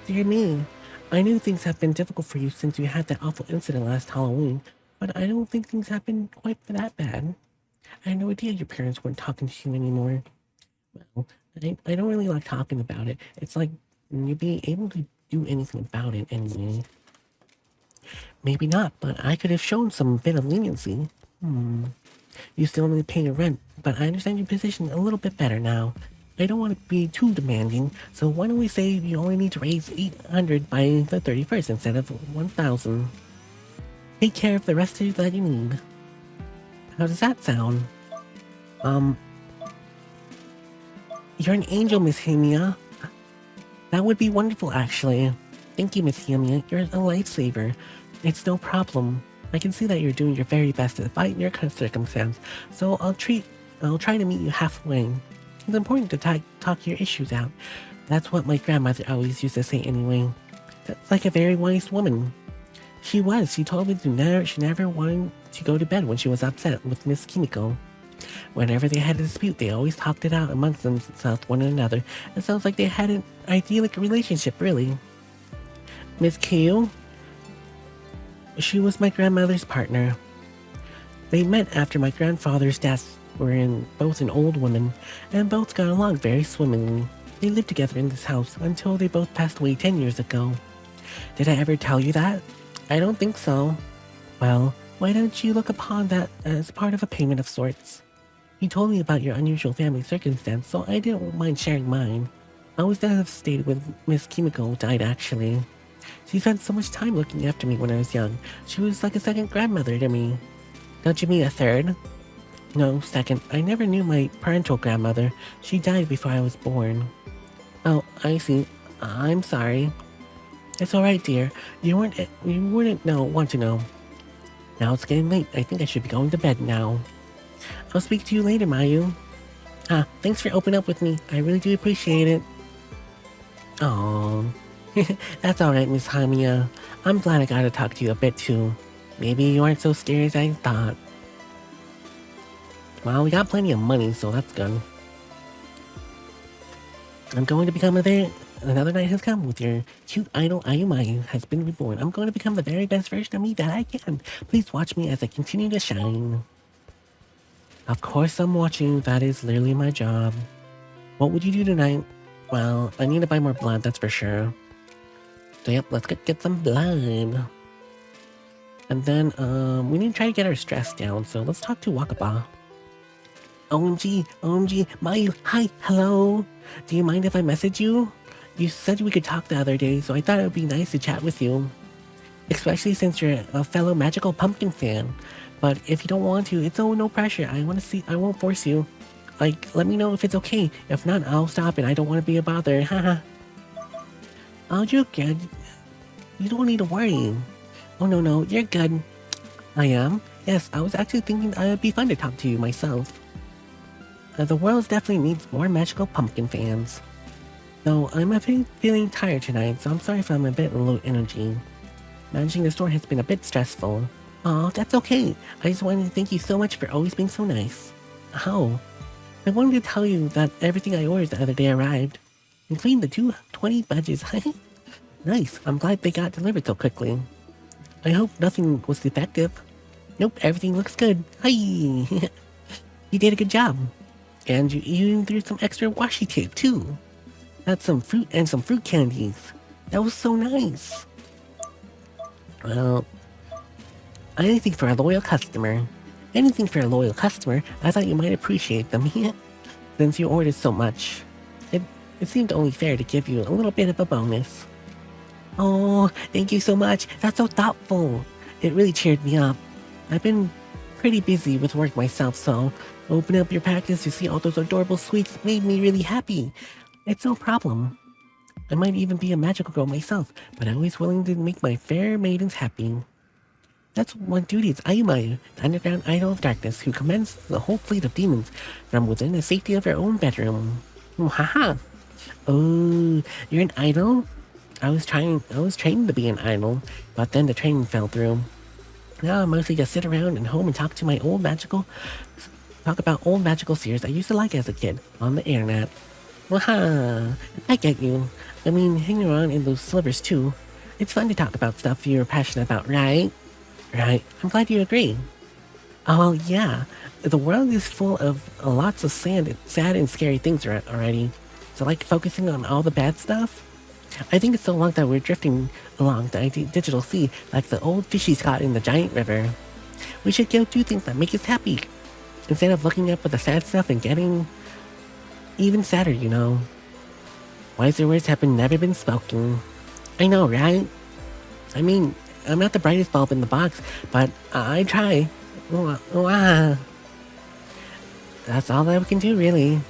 Dear me, I knew things have been difficult for you since you had that awful incident last Halloween, but I don't think things have been quite that bad. I had no idea your parents weren't talking to you anymore. Well, I don't really like talking about it. It's like you being able to do anything about it anyway. Maybe not, but I could have shown some bit of leniency. You still need to pay your rent, but I understand your position a little bit better now. I don't want to be too demanding, so why don't we say you only need to raise 800 by the 31st instead of 1,000. Take care of the rest that you need. How does that sound? You're an angel, Miss Hemia. That would be wonderful, actually. Thank you, Miss Hemia. You're a lifesaver. It's no problem. I can see that you're doing your very best despite your circumstance, so I'll try to meet you halfway. It's important to talk your issues out. That's what my grandmother always used to say anyway. That's like a very wise woman. She was. She told me she never wanted to go to bed when she was upset with Miss Kimiko. Whenever they had a dispute, they always talked it out amongst themselves, one another. It sounds like they had an idyllic relationship, really. Miss Q? She was my grandmother's partner. They met after my grandfather's death. Were both an old woman, and both got along very swimmingly. They lived together in this house until they both passed away 10 years ago. Did I ever tell you that? I don't think so. Well, why don't you look upon that as part of a payment of sorts? You told me about your unusual family circumstance, so I didn't mind sharing mine. I was devastated when Miss Kimiko died, actually. She spent so much time looking after me when I was young. She was like a second grandmother to me. Don't you mean a third? No, second. I never knew my parental grandmother. She died before I was born. Oh, I see. I'm sorry. It's alright, dear. You wouldn't want to know. Now it's getting late. I think I should be going to bed now. I'll speak to you later, Mayu. Thanks for opening up with me. I really do appreciate it. Aww. That's alright, Miss Hamiya. I'm glad I got to talk to you a bit too. Maybe you aren't so scary as I thought. Well, we got plenty of money, so that's good. I'm going to become another night has come with your cute idol Ayumayu has been reborn. I'm going to become the very best version of me that I can. Please watch me as I continue to shine. Of course I'm watching. That is literally my job. What would you do tonight? Well, I need to buy more blood, that's for sure. So yep, let's get some blood. And then, we need to try to get our stress down, so let's talk to Wakaba. OMG, Mayu, hi, hello. Do you mind if I message you? You said we could talk the other day, so I thought it would be nice to chat with you. Especially since you're a fellow Magical Pumpkin fan. But if you don't want to, it's no pressure. I won't force you. Like, let me know if it's okay. If not, I'll stop it. I don't want to be a bother. Haha. Oh, you're good. You don't need to worry. Oh, no, you're good. I am? Yes, I was actually thinking it would be fun to talk to you myself. The world definitely needs more Magical Pumpkin fans. Though I'm feeling tired tonight, so I'm sorry if I'm a bit low energy. Managing the store has been a bit stressful. Aw, that's okay. I just wanted to thank you so much for always being so nice. Oh, I wanted to tell you that everything I ordered the other day arrived, including the 220 badges. Nice, I'm glad they got delivered so quickly. I hope nothing was defective. Nope, everything looks good. Hi! You did a good job. And you even threw some extra washi tape too. That's some fruit and some fruit candies. That was so nice. Well, anything for a loyal customer. Anything for a loyal customer, I thought you might appreciate them. Since you ordered so much. It seemed only fair to give you a little bit of a bonus. Oh, thank you so much. That's so thoughtful. It really cheered me up. I've been pretty busy with work myself, so opening up your package to see all those adorable sweets made me really happy. It's no problem. I might even be a magical girl myself, but I'm always willing to make my fair maidens happy. That's one duty is Ayumayu, the underground idol of darkness, who commands the whole fleet of demons from within the safety of her own bedroom. Haha. Oh, you're an idol? I was training to be an idol, but then the training fell through. Now I mostly just sit around at home and talk about old magical series I used to like as a kid on the internet. Waha! I get you. I mean, hanging around in those slivers too. It's fun to talk about stuff you're passionate about, right? Right. I'm glad you agree. Oh, well, yeah. The world is full of lots of sad and scary things already. So, like, focusing on all the bad stuff? I think it's so long that we're drifting along the digital sea like the old fishies caught in the giant river. We should go do things that make us happy, instead of looking up at the sad stuff and getting even sadder, you know. Wiser words have never been spoken. I know, right? I mean, I'm not the brightest bulb in the box, but I try. That's all that we can do, really.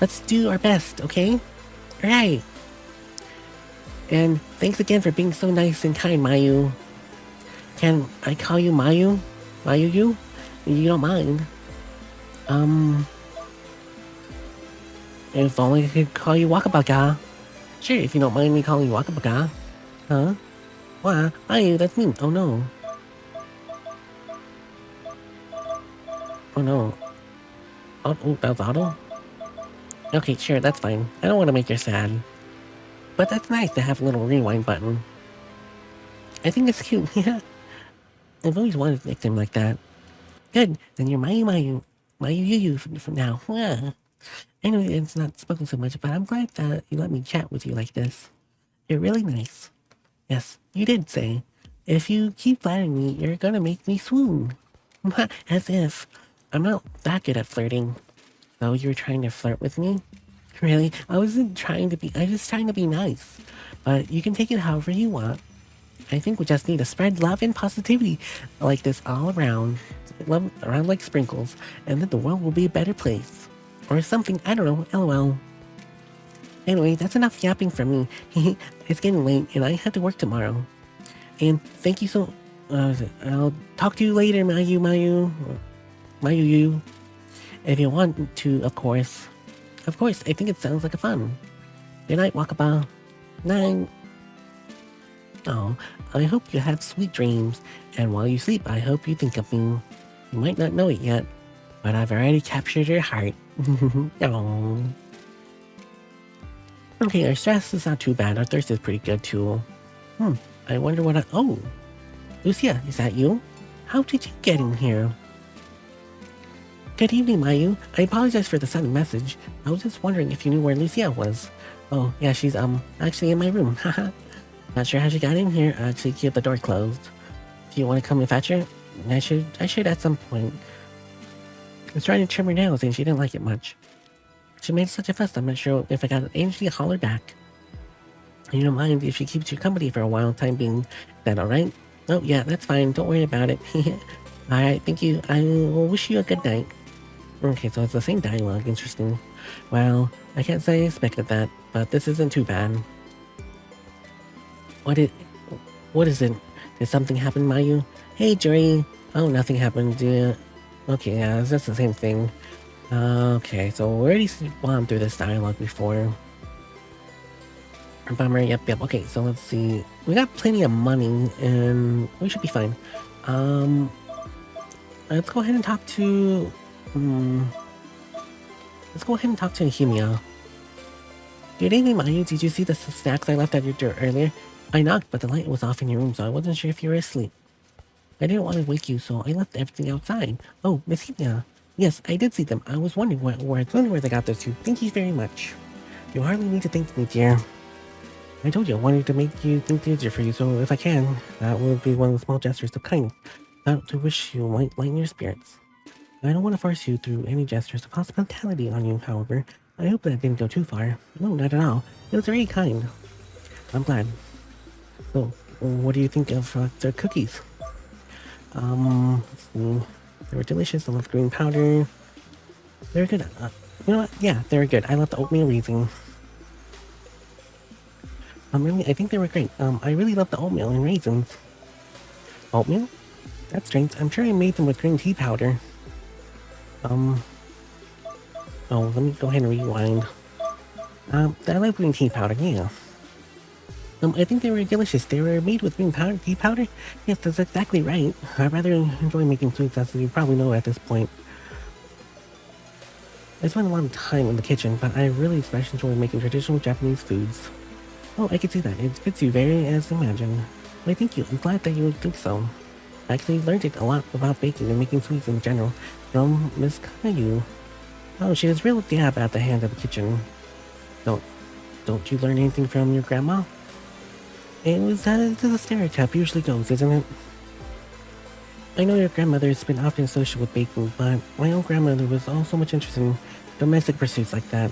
Let's do our best, okay? Right. And thanks again for being so nice and kind, Mayu. Can I call you Mayu? Mayu? You don't mind? If only I could call you Wakabaga. Sure, if you don't mind me calling you Wakabaga. Huh? Wow, Mayu, that's me. Oh no. Oh no. Oh, that was Otto? Okay, sure, that's fine. I don't want to make you sad. But that's nice to have a little rewind button. I think it's cute, yeah. I've always wanted a nickname like that. Good, then you're Mayu Yu from now. Yeah. Anyway, it's not spoken so much, but I'm glad that you let me chat with you like this. You're really nice. Yes, you did say. If you keep flattering me, you're gonna make me swoon. As if. I'm not that good at flirting. So you were trying to flirt with me? Really? I was just trying to be nice. But you can take it however you want. I think we just need to spread love and positivity like this all around. Love around like sprinkles. And then the world will be a better place. Or something, I don't know, LOL. Anyway, that's enough yapping from me. It's getting late and I have to work tomorrow. And thank you so... I'll talk to you later, Mayu. If you want to, of course. Of course, I think it sounds like a fun. Good night, Wakaba. Night. Oh, I hope you have sweet dreams. And while you sleep, I hope you think of me. You might not know it yet, but I've already captured your heart. Oh. Okay, our stress is not too bad. Our thirst is pretty good too. I wonder what oh! Lucia, is that you? How did you get in here? Good evening, Mayu. I apologize for the sudden message. I was just wondering if you knew where Lucia was. Oh, yeah, she's, actually in my room. Haha. Not sure how she got in here. I actually kept the door closed. Do you want to come and fetch her? I should at some point. I was trying to trim her nails and she didn't like it much. She made such a fuss, I'm not sure if I got anything to holler back. You don't mind if she keeps you company for a while, time being. Is that alright? Oh, yeah, that's fine. Don't worry about it. Alright, thank you. I will wish you a good night. Okay, so it's the same dialogue. Interesting. Well, I can't say I expected that, but this isn't too bad. What is it? Did something happen, Mayu? Hey, Jerry. Oh, nothing happened. Okay, yeah, it's just the same thing. Okay, so we already gone through this dialogue before. Bummer, yep. Okay, so let's see. We got plenty of money, and we should be fine. Let's go ahead and talk to... let's go ahead and talk to Himia. Good evening, Mayu. Did you see the snacks I left at your door earlier? I knocked, but the light was off in your room, so I wasn't sure if you were asleep. I didn't want to wake you, so I left everything outside. Oh, Miss Himia. Yes, I did see them. I was wondering where they got those two. Thank you very much. You hardly need to thank me, dear. I told you I wanted to make you think easier for you, so if I can, that would be one of the small gestures of kindness. Not to wish you might lighten your spirits. I don't want to force you through any gestures of hospitality on you, however. I hope that didn't go too far. No, not at all. It was very kind. I'm glad. So, what do you think of the cookies? Let's see. They were delicious. I love green powder. They're good. You know what? Yeah, they're good. I love the oatmeal raisin. I think they were great. I really love the oatmeal and raisins. Oatmeal? That's strange. I'm sure I made them with green tea powder. Oh, let me go ahead and rewind. I love green tea powder, yeah. I think they were delicious. They were made with green tea powder? Yes, that's exactly right. I rather enjoy making sweets, as you probably know at this point. I spend a lot of time in the kitchen, but I really especially enjoy making traditional Japanese foods. Oh, I can see that. It fits you very as imagined. Why, thank you. I'm glad that you would think so. I actually learned it a lot about baking and making sweets in general from Miss Caillou. Oh, she was real dab at the hand of the kitchen. Don't you learn anything from your grandma? It was as the stereotype usually goes, isn't it? I know your grandmother has been often associated with baking, but my own grandmother was also much interested in domestic pursuits like that.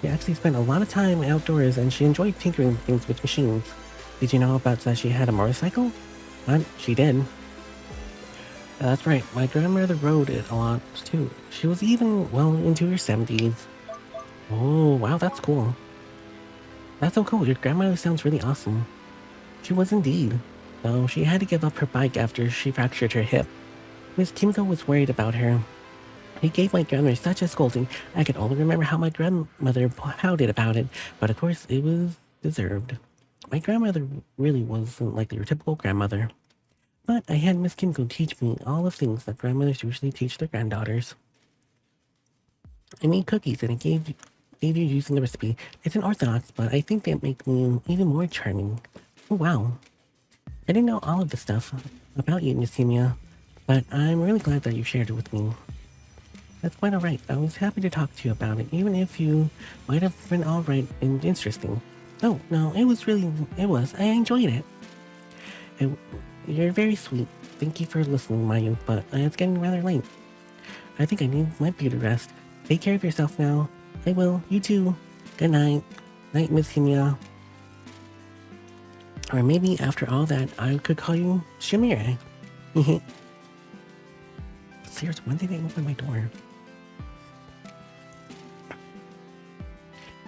She actually spent a lot of time outdoors and she enjoyed tinkering things with machines. Did you know about that she had a motorcycle? What? She did. That's right, my grandmother rode it a lot too. She was even well into her 70s. Oh, wow, that's cool. That's so cool, your grandmother sounds really awesome. She was indeed, though she had to give up her bike after she fractured her hip. Miss Kimiko was worried about her. He gave my grandmother such a scolding, I could only remember how my grandmother pouted about it, but of course it was deserved. My grandmother really wasn't like your typical grandmother. But I had Miss Kimiko teach me all the things that grandmothers usually teach their granddaughters. I made cookies and I gave you using the recipe. It's unorthodox, but I think they make me even more charming. Oh wow. I didn't know all of this stuff about you, Miss Himia, but I'm really glad that you shared it with me. That's quite alright. I was happy to talk to you about it, even if you might have been alright and interesting. Oh, no, it was. I enjoyed it. You're very sweet. Thank you for listening, Mayu, but it's getting rather late. I think I need my beauty rest. Take care of yourself now. I will. You too. Good night. Night, Miss Himia. Or maybe after all that, I could call you Shamir. Seriously, when did they open my door?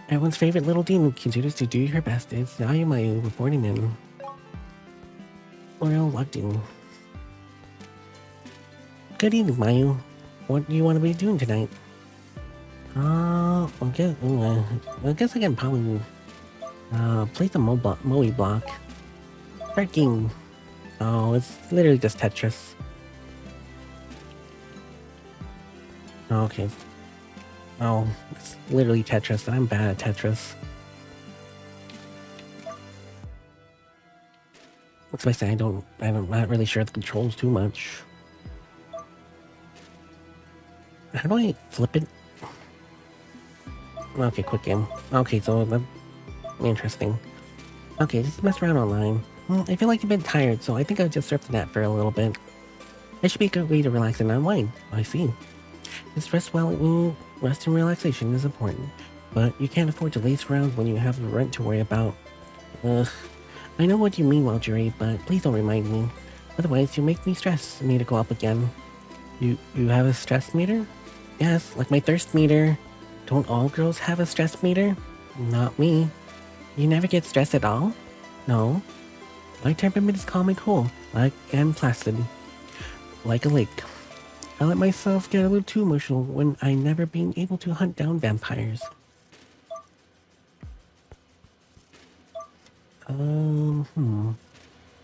Everyone's favorite little demon continues to do her best. It's Mayu reporting in. Oriel logged in. Good evening, Mayu. What do you want to be doing tonight? I guess I can probably play some Moe block. Start game. Oh, it's literally just Tetris. Okay. Oh, it's literally Tetris. I'm bad at Tetris. What's my say? I'm not really sure of the controls too much. How do I flip it? Okay, quick game. Okay, so that's interesting. Okay, just mess around online. I feel like a bit tired, so I think I'll just surf the net for a little bit. It should be a good way to relax and unwind. I see. Just rest well. Rest and relaxation is important, but you can't afford to lace around when you have rent to worry about. Ugh. I know what you mean, Marjorie, but please don't remind me. Otherwise, you make me stress me to go up again. You have a stress meter? Yes, like my thirst meter. Don't all girls have a stress meter? Not me. You never get stressed at all? No. My temperament is calm and cool, and placid. Like a lake. I let myself get a little too emotional when I never been able to hunt down vampires.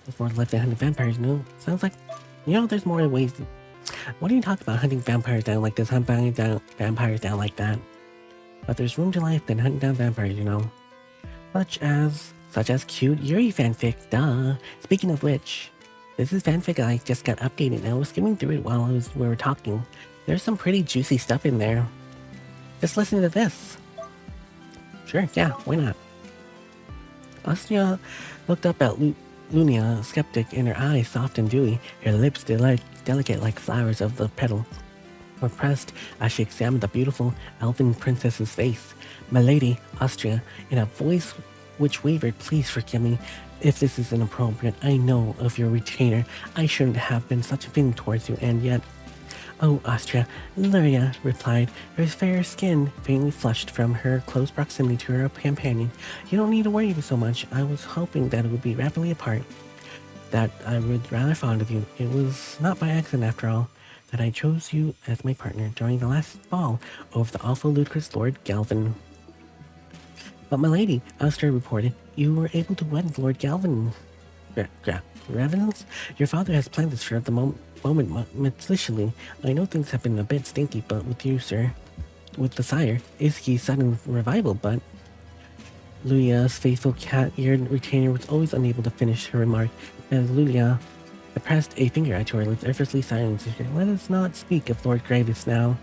Before left than hunting vampires, no? Sounds like, there's more ways. What are you talking about hunting vampires down like this, hunting down vampires down like that? But there's room to life than hunting down vampires, Such as cute Yuri fanfic, duh. Speaking of which, this is fanfic I just got updated and I was skimming through it while we were talking. There's some pretty juicy stuff in there. Just listen to this. Sure, yeah, why not? Astia looked up at Lunia, skeptic, and her eyes soft and dewy, her lips delicate like flowers of the petal. Were pressed as she examined the beautiful elven princess's face. My lady, Austria, in a voice which wavered, please forgive me if this is inappropriate. I know of your retainer. I shouldn't have been such a thing towards you, and yet... Oh, Austria, Luria replied, her fair skin faintly flushed from her close proximity to her companion. You don't need to worry so much. I was hoping that it would be rapidly apart. That I was rather fond of you. It was not by accident, after all, that I chose you as my partner during the last ball over the awful ludicrous Lord Galvin. But my lady, Austria reported, you were able to wed Lord Galvin. Revenants? Your father has planned this for the moment meticulously. I know things have been a bit stinky, but with you, sir, with the sire, Bsky's sudden revival, but... Lulia's faithful cat-eared retainer was always unable to finish her remark, as Lulia pressed a finger at her lips, effortlessly silenced her. Let us not speak of Lord Gravis now,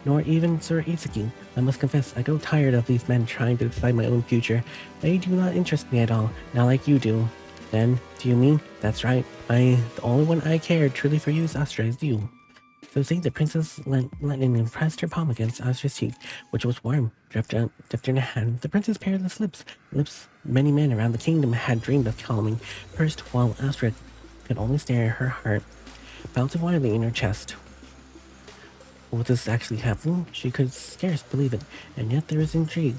nor even Sir Bsky. I must confess, I grow tired of these men trying to decide my own future. They do not interest me at all, not like you do. Then, do you mean? That's right. The only one I care truly for you is Austria, is you. So saying, the princess Lennon and pressed her palm against Austria's cheek, which was warm, dipped in her hand. The princess pareless lips many men around the kingdom had dreamed of calming, pursed while Austria could only stare at her heart, bouncing wildly in her chest. Would this actually happen? She could scarce believe it, and yet there was intrigue.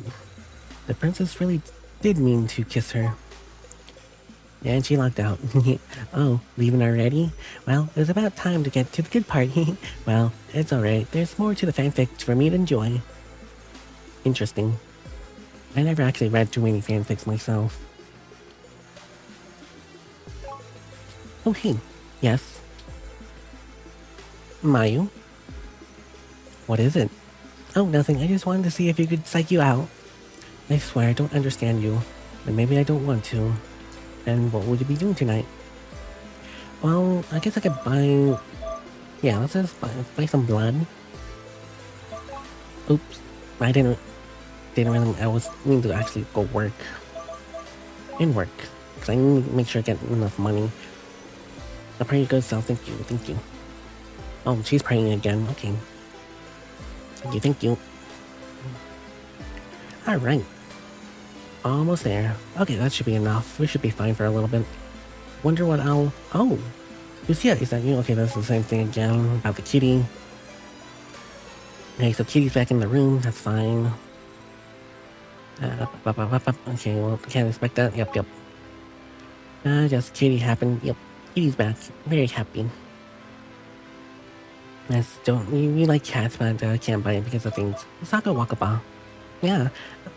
The princess really did mean to kiss her. And she locked out. Oh, leaving already? Well, it was about time to get to the good part. Well, it's alright. There's more to the fanfic for me to enjoy. Interesting. I never actually read too many fanfics myself. Oh, hey. Yes? Mayu? What is it? Oh, nothing. I just wanted to see if you could psych you out. I swear I don't understand you. And maybe I don't want to. And what would you be doing tonight? Well, I guess I could buy... Yeah, let's just buy some blood. Oops. I didn't really... I was needing to actually go work. Because I need to make sure I get enough money. I'll pray you good self. Thank you. Oh, she's praying again. Okay. Thank you. Alright. Almost there. Okay, that should be enough. We should be fine for a little bit. Wonder what I'll... Oh! Lucia, is that you? Okay, that's the same thing again. About the kitty. Okay, so kitty's back in the room. That's fine. Okay, well, can't expect that. Yep. Just kitty happened. Yep, kitty's back. Very happy. Yes, we like cats, but I can't buy it because of things. Saka Wakaba. Yeah,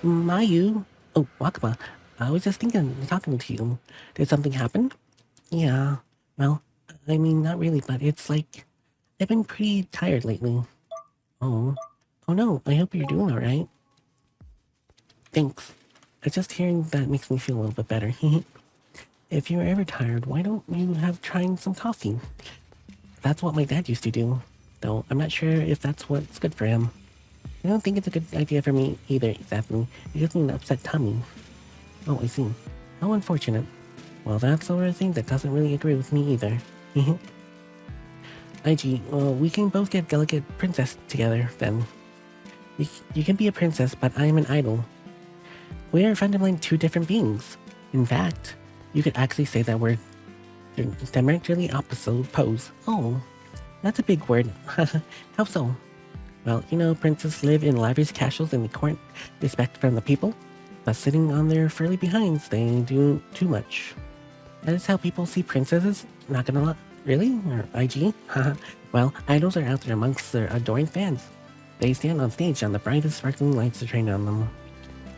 Mayu. Oh, Wakaba. I was just talking to you. Did something happen? Yeah. Well, I mean, not really, but it's like I've been pretty tired lately. Oh no. I hope you're doing all right. Thanks. Just hearing that makes me feel a little bit better. If you're ever tired, why don't you trying some coffee? That's what my dad used to do. though I'm not sure if that's what's good for him. I don't think it's a good idea for me either, Daphne. It gives me an upset tummy. Oh, I see. How unfortunate. Well, that's the sort of thing that doesn't really agree with me either. IG, well, we can both get delicate princess together, then. You can be a princess, but I am an idol. We are fundamentally two different beings. In fact, you could actually say that we're diametrically opposite pose. Oh, that's a big word. How so? Well, you know, princes live in lavish castles and they court respect from the people, but sitting on their furry behinds, they do too much. That is how people see princesses? Not gonna lie. Really? Or IG? Well, idols are out there amongst their adoring fans. They stand on stage on the brightest sparkling lights to train on them.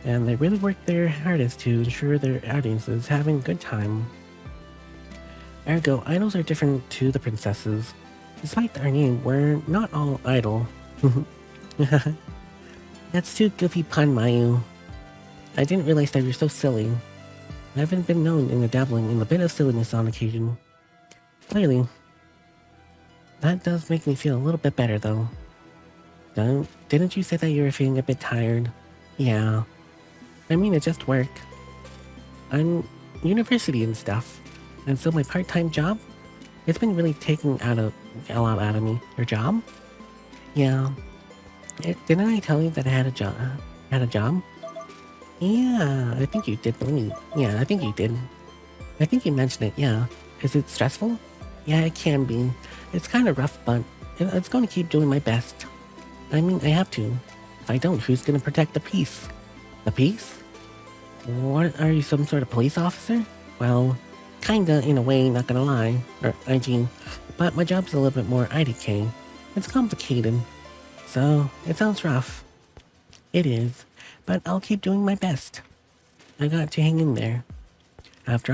And they really work their hardest to ensure their audience is having a good time. Ergo, idols are different to the princesses. Despite our name, we're not all idol. That's too goofy pun, Mayu. I didn't realize that you're so silly. I haven't been known in the dabbling in a bit of silliness on occasion. Clearly. That does make me feel a little bit better, though. Didn't you say that you were feeling a bit tired? Yeah. I mean, it's just work. I'm university and stuff. And so my part-time job? It's been really taking a lot out of me. Your job? Yeah. Didn't I tell you that I had a job? Yeah, I think you did. Yeah, I think you did. I think you mentioned it, yeah. Is it stressful? Yeah, it can be. It's kind of rough, but it's going to keep doing my best. I mean, I have to. If I don't, who's going to protect the peace? The peace? What, are you some sort of police officer? Well, kinda in a way, not gonna lie. Or IG. But my job's a little bit more IDK. It's complicated. So, it sounds rough. It is. But I'll keep doing my best. I got to hang in there. After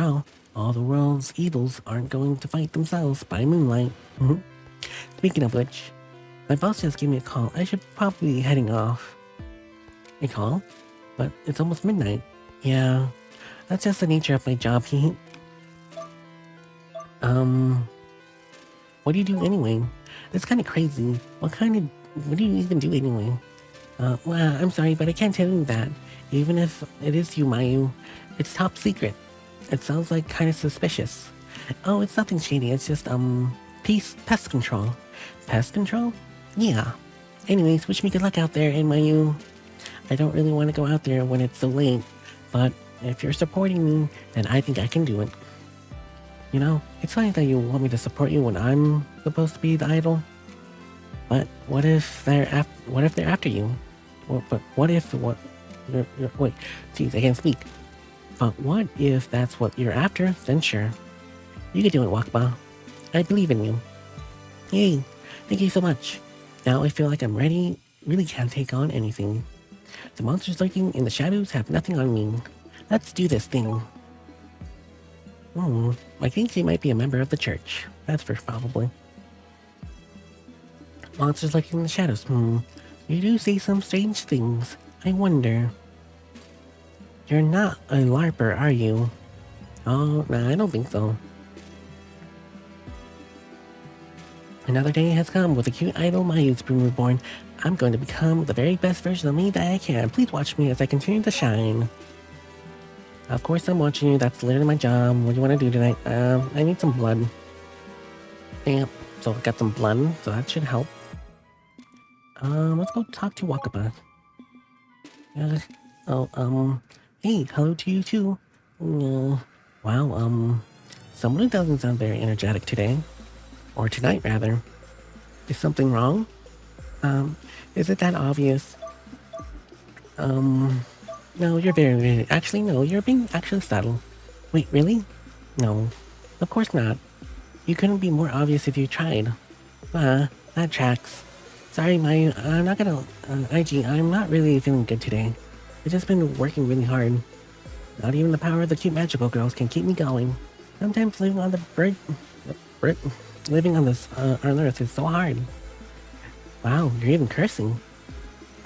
all the world's evils aren't going to fight themselves by moonlight. Speaking of which, my boss just gave me a call. I should probably be heading off. A call? But it's almost midnight. Yeah, that's just the nature of my job. What do you do anyway? That's kind of crazy. What do you even do anyway? Well, I'm sorry, but I can't tell you that. Even if it is you, Mayu. It's top secret. It sounds like kind of suspicious. Oh, it's nothing shady. It's just, pest control. Pest control? Yeah. Anyways, wish me good luck out there, and Mayu. I don't really want to go out there when it's so late, but if you're supporting me, then I think I can do it. You know, it's funny that you want me to support you when I'm supposed to be the idol. But what if they're after you? Wait, geez, I can't speak. But what if that's what you're after? Then sure. You can do it, Wakba. I believe in you. Yay, thank you so much. Now I feel like I'm ready, really can't take on anything. The monsters lurking in the shadows have nothing on me. Let's do this thing. I think she might be a member of the church. That's first, probably. Monsters lurking in the shadows. You do say some strange things. I wonder. You're not a LARPer, are you? Oh, nah, I don't think so. Another day has come with a cute idol Mayu's been reborn. I'm going to become the very best version of me that I can. Please watch me as I continue to shine. Of course I'm watching you. That's literally my job. What do you want to do tonight? I need some blood. Yep. So I got some blood, so that should help. Let's go talk to Wakaba. Hey, hello to you too. Wow, someone doesn't sound very energetic today. Or tonight, rather. Is something wrong? Is it that obvious? No, you're very... Actually, no, you're being actually subtle. Wait, really? No. Of course not. You couldn't be more obvious if you tried. That tracks. Sorry, I'm not gonna... IG, I'm not really feeling good today. I've just been working really hard. Not even the power of the cute magical girls can keep me going. Sometimes living on living on this, on Earth is so hard. Wow, you're even cursing.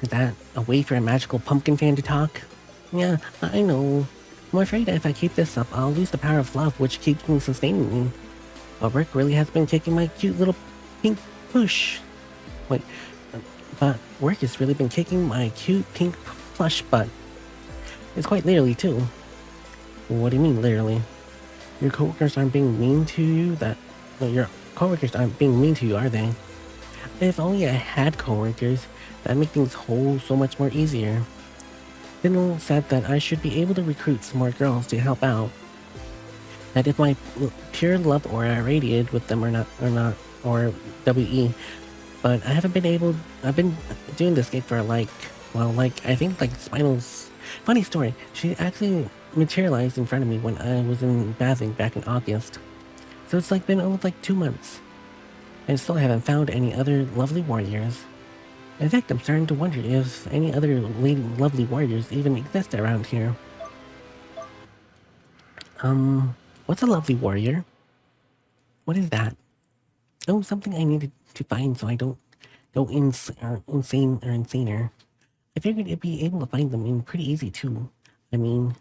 Is that a way for a magical pumpkin fan to talk? Yeah, I know. I'm afraid that if I keep this up, I'll lose the power of love, which keeps me sustaining me. But Rick really has been kicking my cute little pink push. Wait, but work has really been kicking my cute pink plush butt. It's quite literally, too. What do you mean, literally? Your coworkers aren't being mean to you? Your coworkers aren't being mean to you, are they? If only I had coworkers, that'd make things so much more easier. Finnell said that I should be able to recruit some more girls to help out. That if my pure love aura radiated with them or WE. But I haven't been able. I've been doing this gig for I think Spinal's. Funny story. She actually materialized in front of me when I was in bathing back in August. So it's been almost 2 months. I still haven't found any other lovely warriors. In fact, I'm starting to wonder if any other lovely warriors even exist around here. What's a lovely warrior? What is that? Oh, something I needed to find so I don't go insaner. I figured it'd be able to find them in pretty easy too. I mean,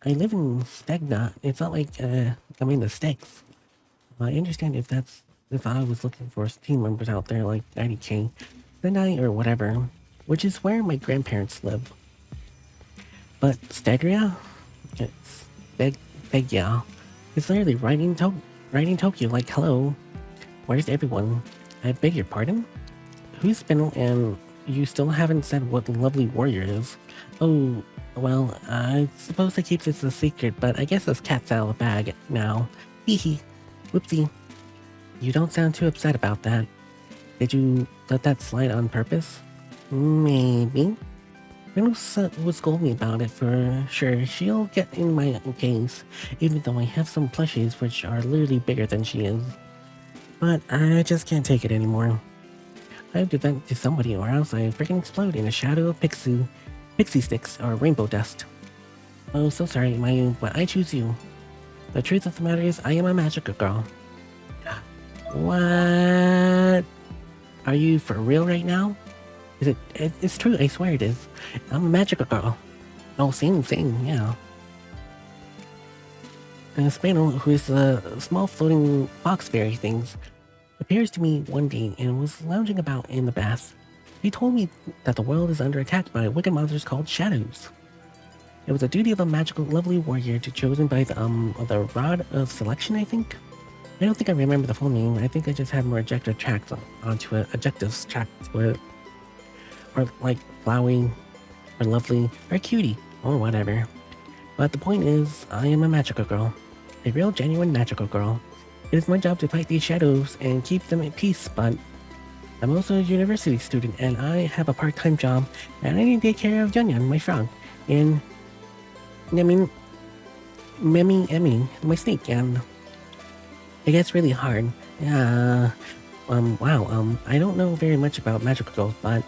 I live in Stegna. It's not like I'm in the sticks. I understand if I was looking for team members out there like IDK, Senai or whatever, which is where my grandparents live. But Stegria? Stegya. It's literally right in Tokyo, hello. Where's everyone? I beg your pardon? Who's Spinel and you still haven't said what lovely warrior is? Oh, well, I suppose I keep this a secret, but I guess this cat's out of the bag now. Hehe. Whoopsie. You don't sound too upset about that. Did you let that slide on purpose? Maybe. Spinel would scold me about it for sure. She'll get in my case, even though I have some plushies which are literally bigger than she is. But I just can't take it anymore. I have to vent to somebody or else I freaking explode in a shadow of pixie sticks or rainbow dust. Oh, so sorry, Mayu, but I choose you. The truth of the matter is, I am a magical girl. What? Are you for real right now? It's true, I swear it is. I'm a magical girl. Oh, same, yeah. Spaniel, who is the small floating box fairy things, appears to me one day and was lounging about in the bath. He told me that the world is under attack by wicked monsters called shadows. It was the duty of a magical, lovely warrior to chosen by the Rod of Selection, I think? I don't think I remember the full name. I think I just had more adjectives tracked to it. Or flowy, or lovely, or cutie, or whatever. But the point is, I am a magical girl. A real, genuine magical girl. It is my job to fight these shadows and keep them at peace, but I'm also a university student and I have a part-time job and I need to take care of Junyan, my frog, and Emmy, my snake, and it gets really hard. Wow, I don't know very much about magical girls, but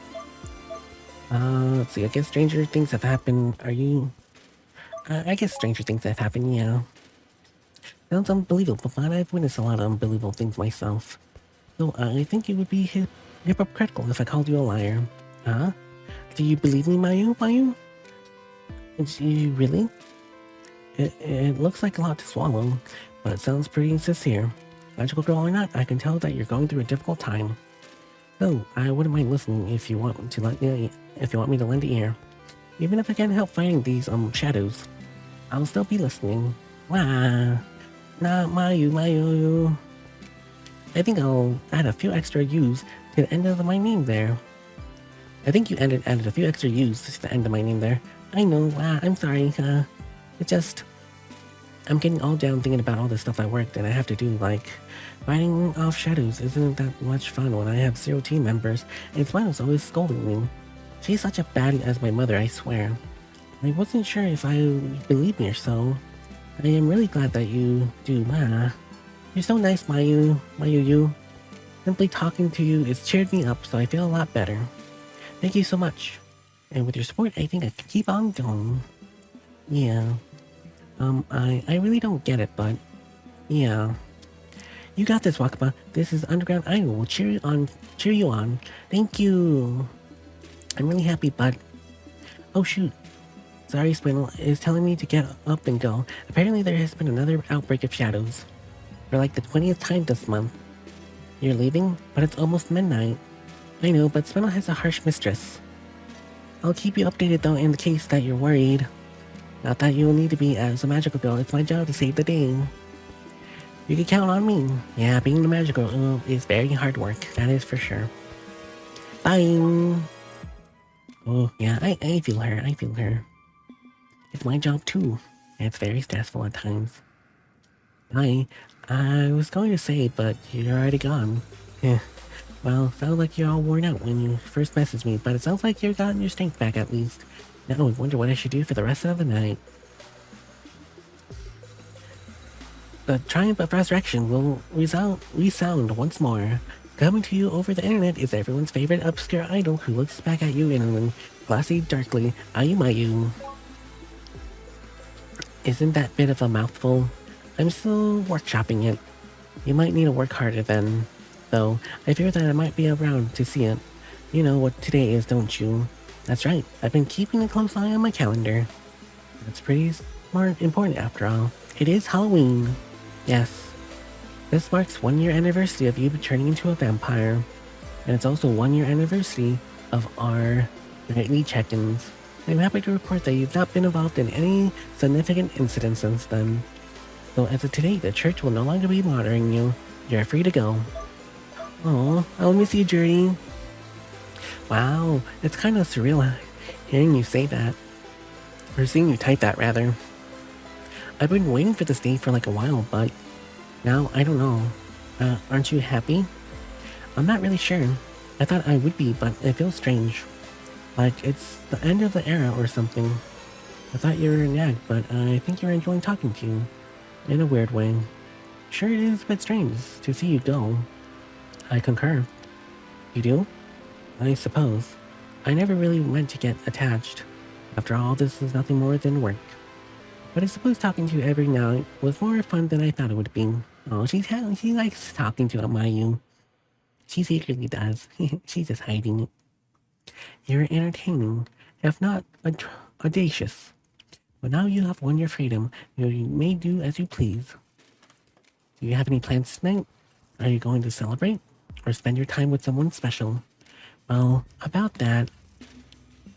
let's see, I guess stranger things have happened. I guess stranger things have happened, yeah. Sounds unbelievable, but I've witnessed a lot of unbelievable things myself. So I think it would be hypocritical if I called you a liar. Huh? Do you believe me, Mayu? Do you really? It looks like a lot to swallow, but it sounds pretty sincere. Magical girl or not, I can tell that you're going through a difficult time. So I wouldn't mind listening if you want me to lend an ear. Even if I can't help fighting these shadows, I'll still be listening. Wah. Nah, Mayu. I think I'll add a few extra U's to the end of my name there. I think you added a few extra U's to the end of my name there. I know, I'm sorry. It's just, I'm getting all down thinking about all the stuff I worked and I have to do, fighting off shadows isn't that much fun when I have 0 team members and Spinal's always scolding me. She's such a baddie as my mother, I swear. I wasn't sure if I believed me or so. I am really glad that you do, You're so nice, Mayu. Simply talking to you has cheered me up, so I feel a lot better. Thank you so much. And with your support, I think I can keep on going. Yeah. I really don't get it, but yeah. You got this, Wakaba. This is Underground Idol. Will cheer you on. Thank you. I'm really happy, but oh shoot. Sorry, Spinel is telling me to get up and go. Apparently there has been another outbreak of shadows. For the 20th time this month. You're leaving? But it's almost midnight. I know, but Spinel has a harsh mistress. I'll keep you updated though in the case that you're worried. Not that you'll need to be as a magical girl, it's my job to save the day. You can count on me. Yeah, being the magical girl is very hard work, that is for sure. Bye! Oh, yeah, I feel her, I feel her. It's my job too. It's very stressful at times. Bye. I was going to say, but you're already gone. Yeah. Well, sounds like you're all worn out when you first messaged me, but it sounds like you've gotten your strength back at least. Now I wonder what I should do for the rest of the night. The triumph of resurrection will resound once more. Coming to you over the internet is everyone's favorite obscure idol who looks back at you in glassy darkly. Ayumayu. Isn't that bit of a mouthful? I'm still workshopping it. You might need to work harder then. Though, I fear that I might be around to see it. You know what today is, don't you? That's right, I've been keeping a close eye on my calendar. That's pretty smart, important after all. It is Halloween. Yes. This marks 1 year anniversary of you turning into a vampire. And it's also 1 year anniversary of our nightly check-ins. I'm happy to report that you've not been involved in any significant incidents since then. So as of today, the church will no longer be monitoring you. You're free to go. Oh, I'll miss you, Journey. Wow, it's kind of surreal hearing you say that. Or seeing you type that, rather. I've been waiting for this day for like a while, but now I don't know. Aren't you happy? I'm not really sure. I thought I would be, but it feels strange. Like it's the end of the era or something. I thought you were nagged, but I think you're enjoying talking to you. In a weird way. Sure, it is a bit strange to see you go. I concur. You do? I suppose. I never really meant to get attached. After all, this is nothing more than work. But I suppose talking to you every night was more fun than I thought it would be. Oh, she likes talking to Amayu. She secretly does. She's just hiding it. You're entertaining, if not audacious. But now you have won your freedom. You may do as you please. Do you have any plans tonight? Are you going to celebrate? Or spend your time with someone special? Well, about that,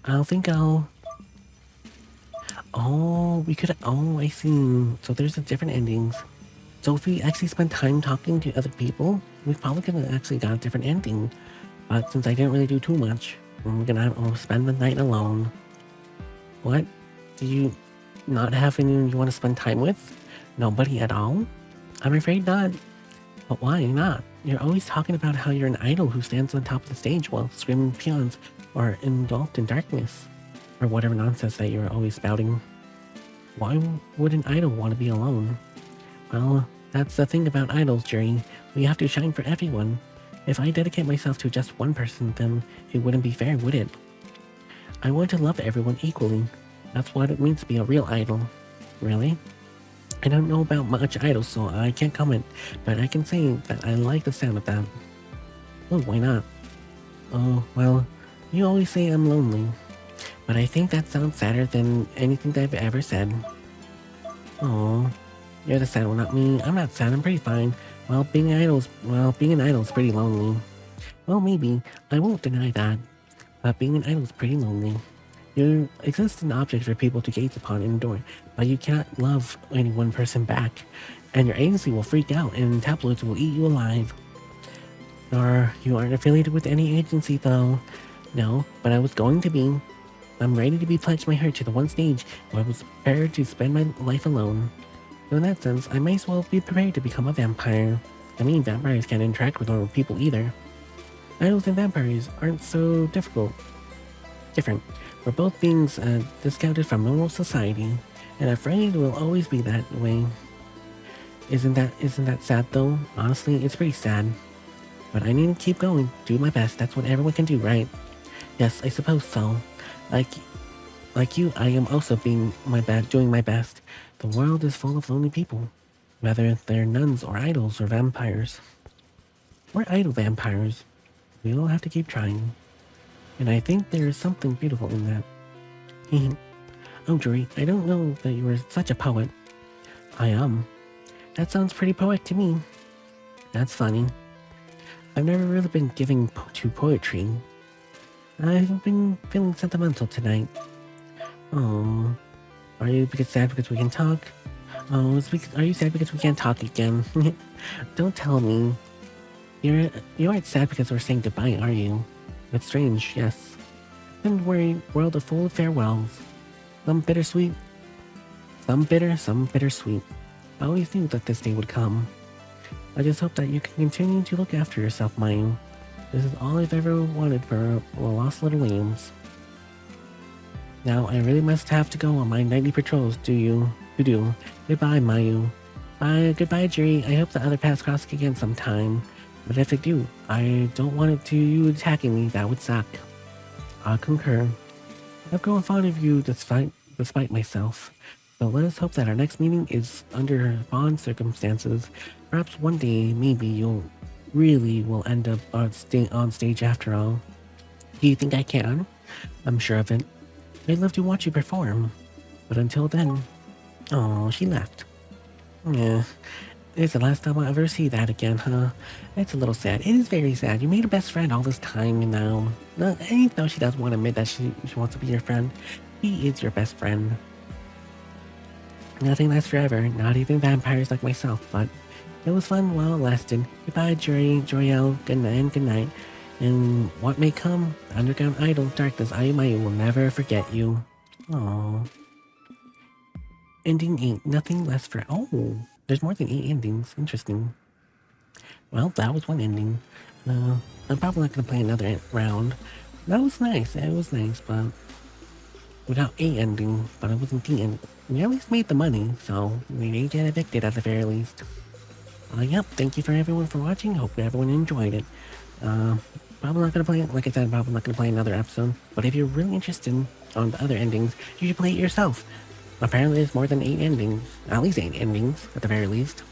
I think I'll... Oh, we could... Oh, I see. So there's a different endings. So if we actually spend time talking to other people, we probably could have actually got a different ending. But since I didn't really do too much, I'm gonna spend the night alone. What? Do you not have anyone you want to spend time with? Nobody at all? I'm afraid not. But why not? You're always talking about how you're an idol who stands on top of the stage while screaming peons or engulfed in darkness. Or whatever nonsense that you're always spouting. Why would an idol want to be alone? Well, that's the thing about idols, Jerry. We have to shine for everyone. If I dedicate myself to just one person, then it wouldn't be fair, would it? I want to love everyone equally. That's what it means to be a real idol. Really? I don't know about much idols, so I can't comment, but I can say that I like the sound of that. Oh, why not? Oh, well, you always say I'm lonely. But I think that sounds sadder than anything that I've ever said. Oh, you're the sad one, not me. I'm not sad, I'm pretty fine. Well, being an idol is pretty lonely. Well, maybe. I won't deny that. But being an idol is pretty lonely. You exist an object for people to gaze upon and adore, but you cannot love any one person back. And your agency will freak out and tabloids will eat you alive. Or you aren't affiliated with any agency though. No, but I was going to be. I'm ready to be pledged my heart to the one stage where I was prepared to spend my life alone. So in that sense, I might as well be prepared to become a vampire. I mean, vampires can't interact with normal people either. Idols and vampires aren't so different. We're both beings discounted from normal society, and afraid will always be that way. Isn't that sad though? Honestly, it's pretty sad. But I need to keep going, do my best. That's what everyone can do, right? Yes, I suppose so. Like you, I am also doing my best. The world is full of lonely people, whether they're nuns or idols or vampires. We're idol vampires. We all have to keep trying. And I think there is something beautiful in that. Oh, Jory, I don't know that you were such a poet. I am. That sounds pretty poetic to me. That's funny. I've never really been giving to poetry. I've been feeling sentimental tonight. Oh, are you sad because we can talk? Oh, are you sad because we can't talk again? Don't tell me. You aren't sad because we're saying goodbye, are you? That's strange, yes. Don't worry, world of full of farewells. Some bittersweet, some bitter, some bittersweet. I always knew that this day would come. I just hope that you can continue to look after yourself, Mayu. This is all I've ever wanted for lost little lambs. Now, I really must have to go on my nightly patrols, do. Goodbye, Mayu. Bye, goodbye, Jerry. I hope the other paths cross again sometime. But if they do, I don't want it to you attacking me. That would suck. I concur. I've grown fond of you despite myself. So let us hope that our next meeting is under fond circumstances. Perhaps one day, maybe you'll really will end up on stage after all. Do you think I can? I'm sure of it. I'd love to watch you perform. But until then... Oh, she left. Yeah. It's the last time I'll ever see that again, huh? It's a little sad. It is very sad. You made a best friend all this time, you know. Even though she doesn't want to admit that she wants to be your friend, he is your best friend. Nothing lasts forever, not even vampires like myself, but it was fun while it lasted. Goodbye, Joriel, good night and good night. And what may come, underground idol darkness, I will never forget you. Aww. Ending 8, nothing less for... Oh, there's more than 8 endings. Interesting. Well, that was one ending. I'm probably not going to play another round. That was nice, it was nice, but... Without 8 endings, but it wasn't the end. We at least made the money, so we didn't get evicted at the very least. Yep, thank you for everyone for watching. Hope everyone enjoyed it. Probably not gonna play it. Like I said, probably not gonna play another episode. But if you're really interested on the other endings, you should play it yourself. Apparently there's more than 8 endings. At least 8 endings, at the very least.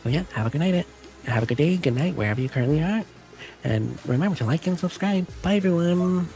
So yeah, have a good night. Have a good day, good night, wherever you currently are. And remember to like and subscribe. Bye everyone!